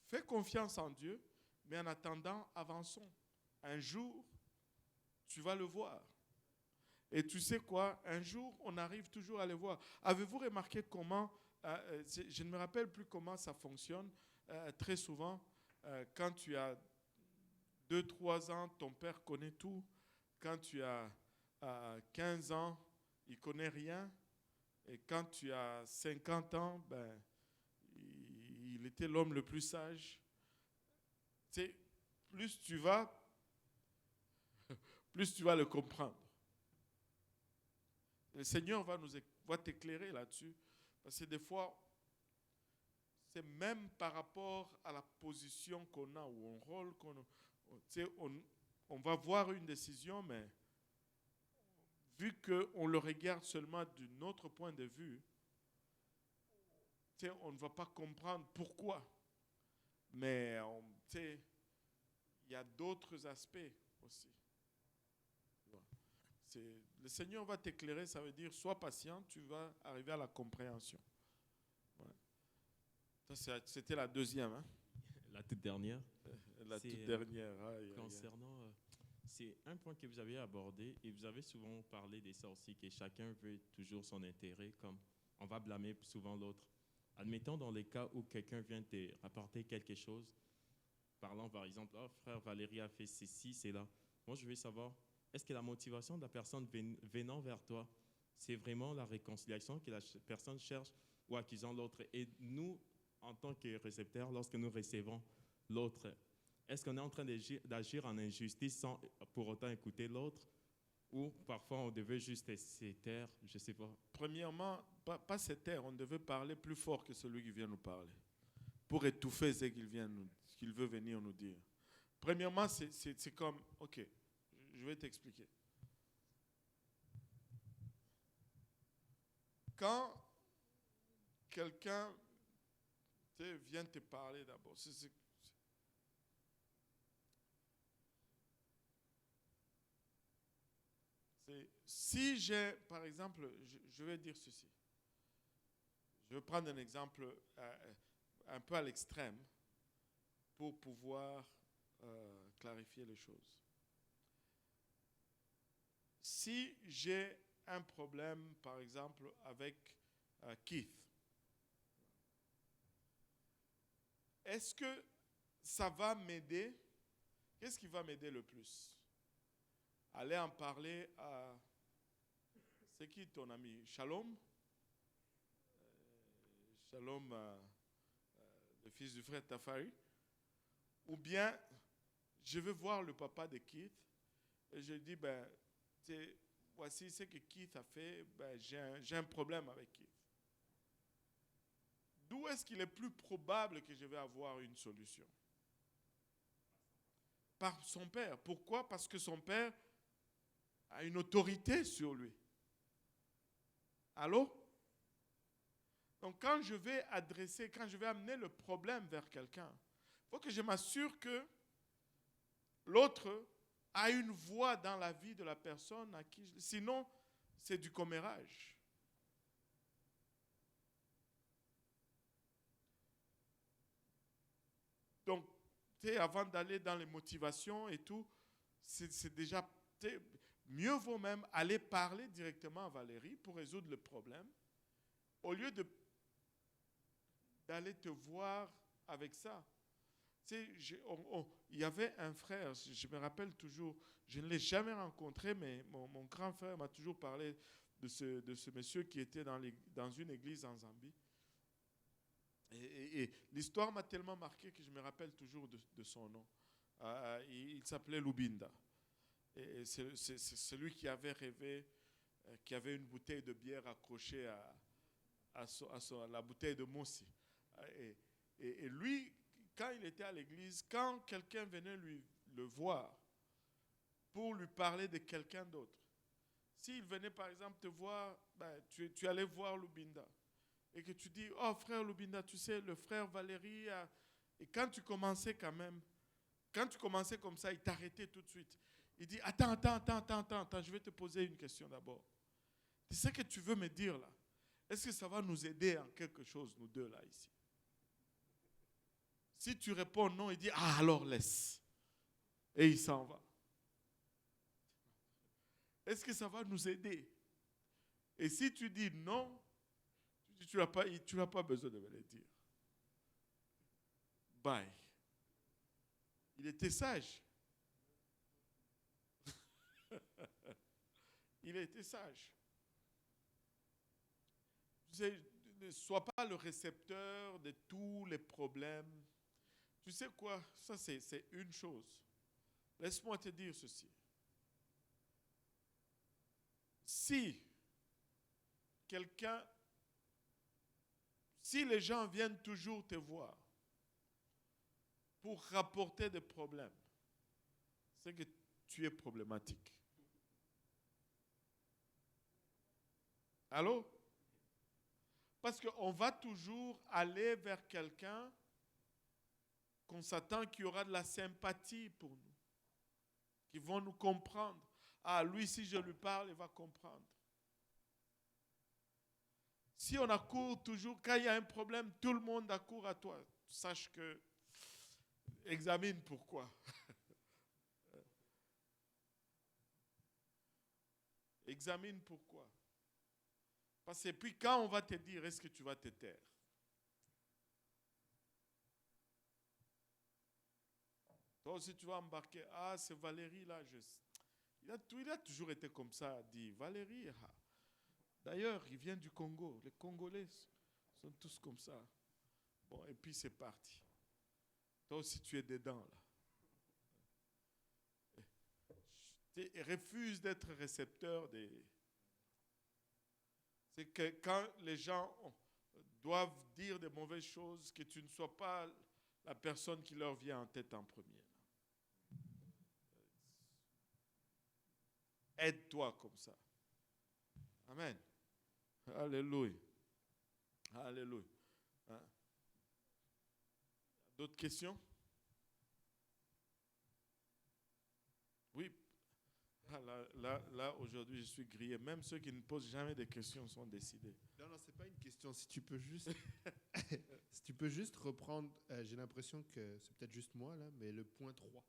fais confiance en Dieu, mais en attendant, avançons. Un jour, tu vas le voir. Et tu sais quoi? Un jour, on arrive toujours à le voir. Avez-vous remarqué comment, je ne me rappelle plus comment ça fonctionne, très souvent, quand tu as 2-3 ans, ton père connaît tout. Quand tu as 15 ans, il ne connaît rien. Et quand tu as 50 ans, ben, il était l'homme le plus sage. Tu sais, plus tu vas le comprendre. Le Seigneur va t'éclairer là-dessus. Parce que des fois, c'est même par rapport à la position qu'on a ou un rôle qu'on a. On va voir une décision, mais vu qu'on le regarde seulement d'un autre point de vue, on ne va pas comprendre pourquoi. Mais il y a d'autres aspects aussi. Le Seigneur va t'éclairer, ça veut dire sois patient, tu vas arriver à la compréhension. Ouais. Ça, c'était la deuxième. Hein? La toute dernière. La toute dernière. Concernant, c'est un point que vous avez abordé et vous avez souvent parlé des sorciers, que chacun veut toujours son intérêt, comme on va blâmer souvent l'autre. Admettons dans les cas où quelqu'un vient te rapporter quelque chose, parlant par exemple, oh, frère Valérie a fait ceci, c'est là. Moi, je veux savoir, est-ce que la motivation de la personne venant vers toi, c'est vraiment la réconciliation que la personne cherche ou accusant l'autre? Et nous, en tant que récepteurs, lorsque nous recevons l'autre, est-ce qu'on est en train d'agir en injustice sans pour autant écouter l'autre? Ou parfois on devait juste se taire, je ne sais pas. Premièrement, pas se taire, on devait parler plus fort que celui qui vient nous parler, pour étouffer ce qu'il veut venir nous dire. Premièrement, c'est comme, ok, je vais t'expliquer. Quand quelqu'un vient te parler d'abord, si j'ai, par exemple, je vais dire ceci. Je vais prendre un exemple un peu à l'extrême pour pouvoir clarifier les choses. Si j'ai un problème, par exemple, avec Keith, est-ce que ça va m'aider? Qu'est-ce qui va m'aider le plus? Aller en parler à... C'est qui ton ami? Shalom? Shalom, le fils du frère Tafari? Ou bien, je vais voir le papa de Keith et je dis, ben, voici ce que Keith a fait, ben, j'ai un problème avec Keith. D'où est-ce qu'il est plus probable que je vais avoir une solution? Par son père. Pourquoi? Parce que son père a une autorité sur lui. Allô? Donc quand je vais amener le problème vers quelqu'un, il faut que je m'assure que l'autre a une voix dans la vie de la personne à qui... Sinon, c'est du commérage. Donc, avant d'aller dans les motivations et tout, c'est déjà... Mieux vaut même aller parler directement à Valérie pour résoudre le problème, au lieu d'aller te voir avec ça. Il y avait un frère, je me rappelle toujours, je ne l'ai jamais rencontré, mais mon grand frère m'a toujours parlé de ce monsieur qui était dans une église en Zambie. Et l'histoire m'a tellement marqué que je me rappelle toujours de son nom. Il s'appelait Lubinda. Et c'est celui qui avait rêvé, qui avait une bouteille de bière accrochée à la bouteille de Moussi. Et lui, quand il était à l'église, quand quelqu'un venait le voir pour lui parler de quelqu'un d'autre, s'il venait par exemple te voir, ben, tu allais voir Lubinda. Et que tu dis, oh frère Lubinda, tu sais, le frère Valérie Et quand tu commençais comme ça, il t'arrêtait tout de suite. Il dit, attends, je vais te poser une question d'abord. Tu sais ce que tu veux me dire là? Est-ce que ça va nous aider en quelque chose, nous deux là, ici? Si tu réponds non, il dit, ah alors laisse. Et il s'en va. Est-ce que ça va nous aider? Et si tu dis non, tu n'as pas besoin de me le dire. Bye. Il était sage. Il a été sage. Tu sais, ne sois pas le récepteur de tous les problèmes. Tu sais quoi? Ça, c'est une chose. Laisse-moi te dire ceci. Si les gens viennent toujours te voir pour rapporter des problèmes, c'est que tu es problématique. Allô? Parce qu'on va toujours aller vers quelqu'un qu'on s'attend qu'il y aura de la sympathie pour nous, qui vont nous comprendre. Ah, lui, si je lui parle, il va comprendre. Si on accourt toujours, quand il y a un problème, tout le monde accourt à toi. Sache que, examine pourquoi. Examine pourquoi. Parce que puis quand on va te dire, est-ce que tu vas te taire? Toi aussi tu vas embarquer. Ah, c'est Valérie là. Il a toujours été comme ça, dit Valérie. Ah. D'ailleurs, il vient du Congo. Les Congolais sont tous comme ça. Bon, et puis c'est parti. Toi aussi tu es dedans là. Refuse d'être récepteur des... C'est que quand les gens doivent dire des mauvaises choses, que tu ne sois pas la personne qui leur vient en tête en premier. aide-toi comme ça. Amen. Alléluia. Alléluia. Hein? D'autres questions? Oui. Là, aujourd'hui, je suis grillé. Même ceux qui ne posent jamais de questions sont décidés. Non, c'est pas une question. Si tu peux juste, si tu peux juste reprendre, j'ai l'impression que c'est peut-être juste moi là, mais le point 3.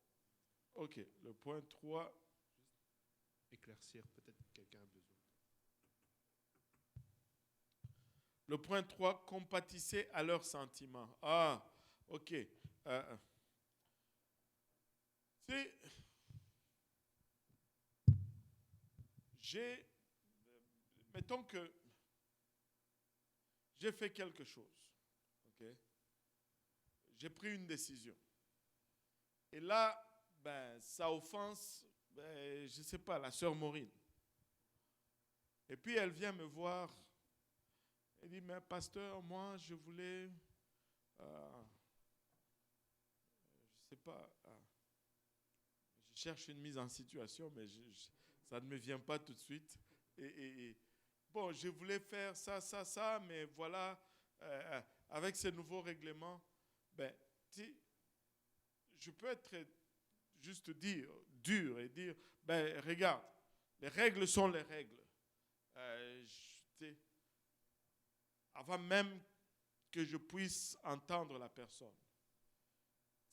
Ok, le point 3. Éclaircir, peut-être que quelqu'un a besoin. Le point 3, compatissez à leurs sentiments. Ah, ok. C'est... Mettons que j'ai fait quelque chose. Ok? J'ai pris une décision. Et là, ça offense, je ne sais pas, la sœur Maureen. Et puis elle vient me voir. Elle dit, mais pasteur, moi, je voulais, je ne sais pas, je cherche une mise en situation, mais ça ne me vient pas tout de suite. Bon, je voulais faire ça, mais voilà, avec ces nouveaux règlements, je peux être juste dur et dire, regarde, les règles sont les règles. Avant même que je puisse entendre la personne.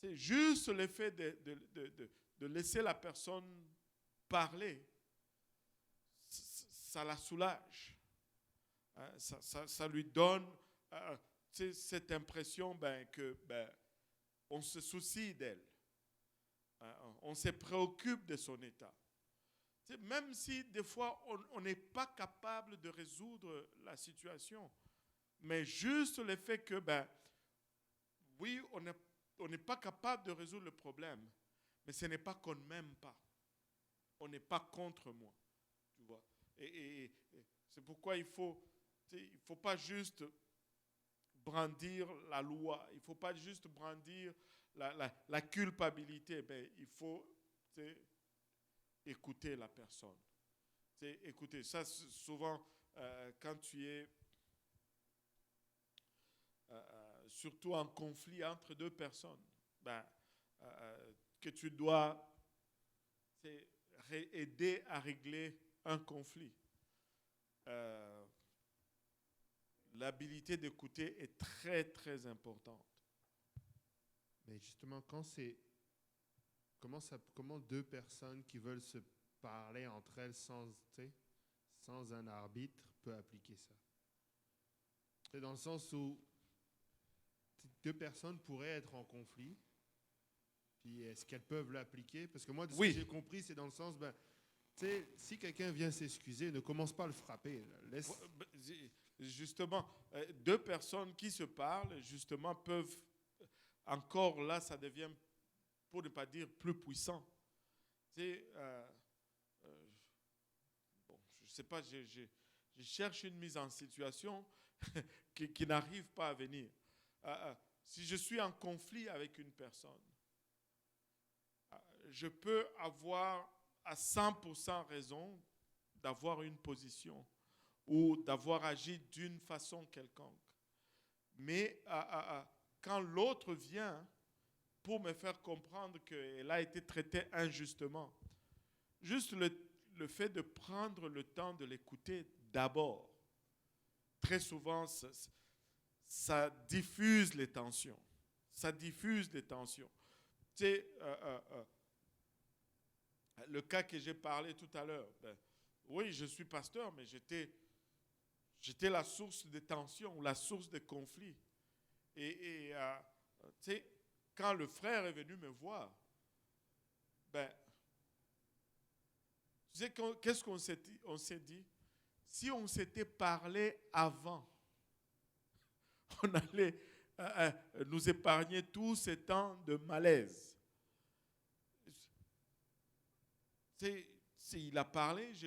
C'est juste le fait de laisser la personne parler, ça la soulage. Ça lui donne cette impression que on se soucie d'elle. On se préoccupe de son état. Même si des fois on n'est pas capable de résoudre la situation, mais juste le fait que, oui, on n'est pas capable de résoudre le problème, mais ce n'est pas qu'on ne m'aime pas. On n'est pas contre moi, tu vois. Et c'est pourquoi il faut pas juste brandir la loi, il ne faut pas juste brandir la culpabilité, il faut écouter la personne. Écouter, ça souvent, quand tu es surtout en conflit entre deux personnes, que tu dois aider à régler un conflit. L'habilité d'écouter est très, très importante. Mais justement, comment deux personnes qui veulent se parler entre elles sans un arbitre peut appliquer ça? C'est dans le sens où deux personnes pourraient être en conflit, puis est-ce qu'elles peuvent l'appliquer? Parce que moi, de ce que j'ai compris, c'est dans le sens, si quelqu'un vient s'excuser, ne commence pas à le frapper. Laisse... Justement, deux personnes qui se parlent, justement, peuvent, encore là, ça devient, pour ne pas dire plus puissant. Je ne sais pas, je cherche une mise en situation qui n'arrive pas à venir. Si je suis en conflit avec une personne, je peux avoir à 100% raison d'avoir une position ou d'avoir agi d'une façon quelconque. Mais quand l'autre vient pour me faire comprendre qu'elle a été traitée injustement, juste le fait de prendre le temps de l'écouter d'abord, très souvent, ça diffuse les tensions. Ça diffuse les tensions. Tu sais, le cas que j'ai parlé tout à l'heure, oui, je suis pasteur, mais j'étais la source de tensions ou la source de conflits. Et tu sais, quand le frère est venu me voir, tu sais, qu'est-ce qu'on s'est dit? On s'est dit, si on s'était parlé avant, on allait nous épargner tout ce temps de malaise. Il a parlé, je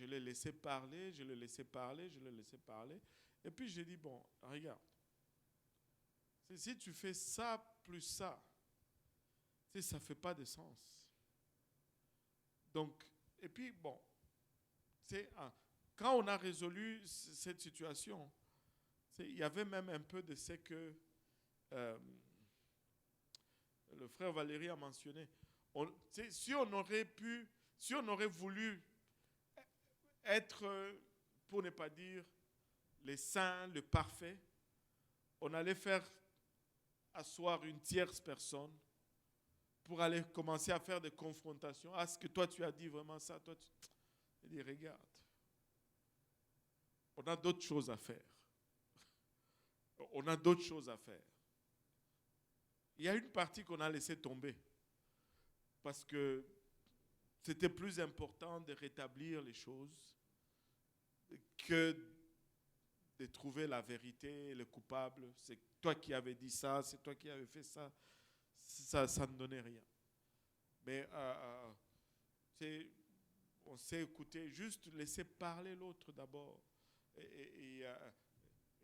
l'ai laissé parler, je l'ai laissé parler. Et puis j'ai dit, bon, regarde, si tu fais ça plus ça, ça ne fait pas de sens. Donc, et puis bon, Quand on a résolu cette situation, il y avait même un peu de ce que le frère Valérie a mentionné. Si on aurait voulu être, pour ne pas dire les saints, le parfait, on allait faire asseoir une tierce personne pour aller commencer à faire des confrontations. Ah, est-ce que toi tu as dit vraiment ça? Toi, tu dis, regarde, on a d'autres choses à faire. On a d'autres choses à faire. Il y a une partie qu'on a laissé tomber parce que c'était plus important de rétablir les choses que de trouver la vérité, le coupable. C'est toi qui avais dit ça, c'est toi qui avais fait ça. Ça ne donnait rien. Mais on s'est écouté, juste laisser parler l'autre d'abord.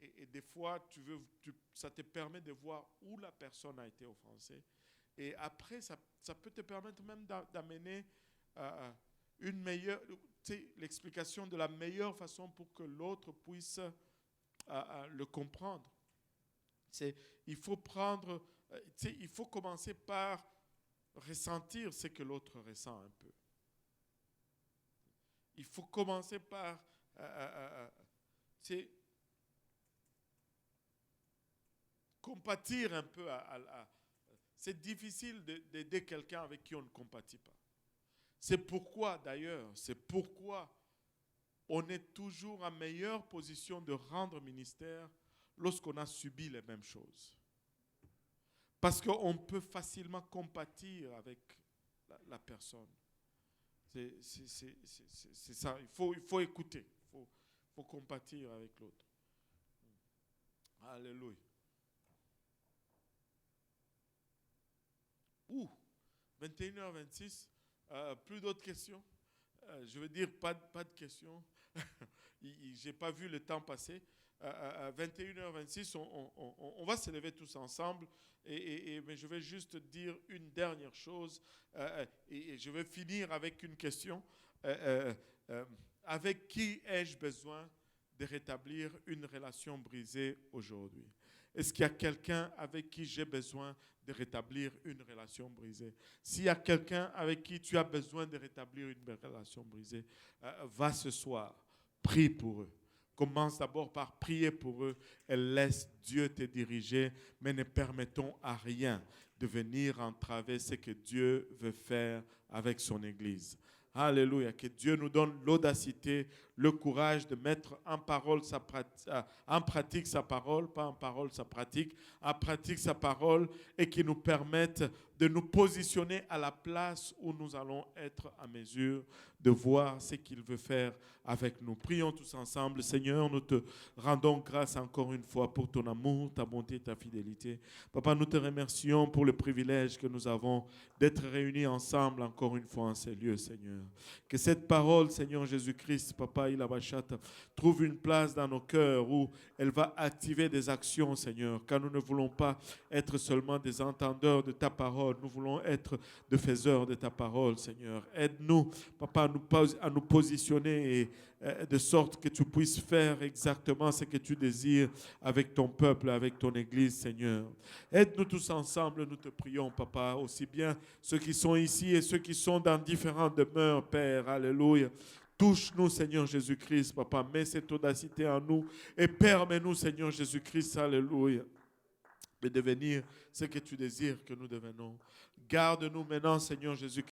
Et des fois, ça te permet de voir où la personne a été offensée. Et après, ça peut te permettre même d'amener une meilleure, l'explication de la meilleure façon pour que l'autre puisse le comprendre. Il faut commencer par ressentir ce que l'autre ressent un peu. Il faut commencer par compatir un peu. C'est difficile d'aider quelqu'un avec qui on ne compatit pas. C'est pourquoi on est toujours en meilleure position de rendre ministère lorsqu'on a subi les mêmes choses. Parce qu'on peut facilement compatir avec la personne. C'est ça, il faut écouter, il faut compatir avec l'autre. Alléluia. 21h26, plus d'autres questions? Je veux dire, pas de questions. Je n'ai pas vu le temps passer. 21h26, on va se lever tous ensemble. Mais je vais juste dire une dernière chose. Et je vais finir avec une question. Avec qui ai-je besoin de rétablir une relation brisée aujourd'hui? Est-ce qu'il y a quelqu'un avec qui j'ai besoin de rétablir une relation brisée? S'il y a quelqu'un avec qui tu as besoin de rétablir une relation brisée, va ce soir, prie pour eux. Commence d'abord par prier pour eux et laisse Dieu te diriger, mais ne permettons à rien de venir entraver ce que Dieu veut faire avec son Église. Alléluia. Que Dieu nous donne l'audacité, le courage de mettre en pratique sa parole, pas en parole sa pratique, en pratique sa parole, et qui nous permette de nous positionner à la place où nous allons être à mesure de voir ce qu'il veut faire avec nous. Prions tous ensemble. Seigneur, nous te rendons grâce encore une fois pour ton amour, ta bonté, ta fidélité. Papa, nous te remercions pour le privilège que nous avons d'être réunis ensemble encore une fois en ces lieux, Seigneur. Que cette parole, Seigneur Jésus-Christ, Papa, trouve une place dans nos cœurs où elle va activer des actions, Seigneur, car nous ne voulons pas être seulement des entendeurs de ta parole, nous voulons être des faiseurs de ta parole, Seigneur. Aide-nous, Papa, à nous positionner et de sorte que tu puisses faire exactement ce que tu désires avec ton peuple, avec ton Église, Seigneur. Aide-nous tous ensemble, nous te prions, Papa, aussi bien ceux qui sont ici et ceux qui sont dans différentes demeures, Père. Alléluia. Touche-nous, Seigneur Jésus-Christ, Papa. Mets cette audacité en nous et permets-nous, Seigneur Jésus-Christ, alléluia, de devenir ce que tu désires que nous devenons. Garde-nous maintenant, Seigneur Jésus-Christ.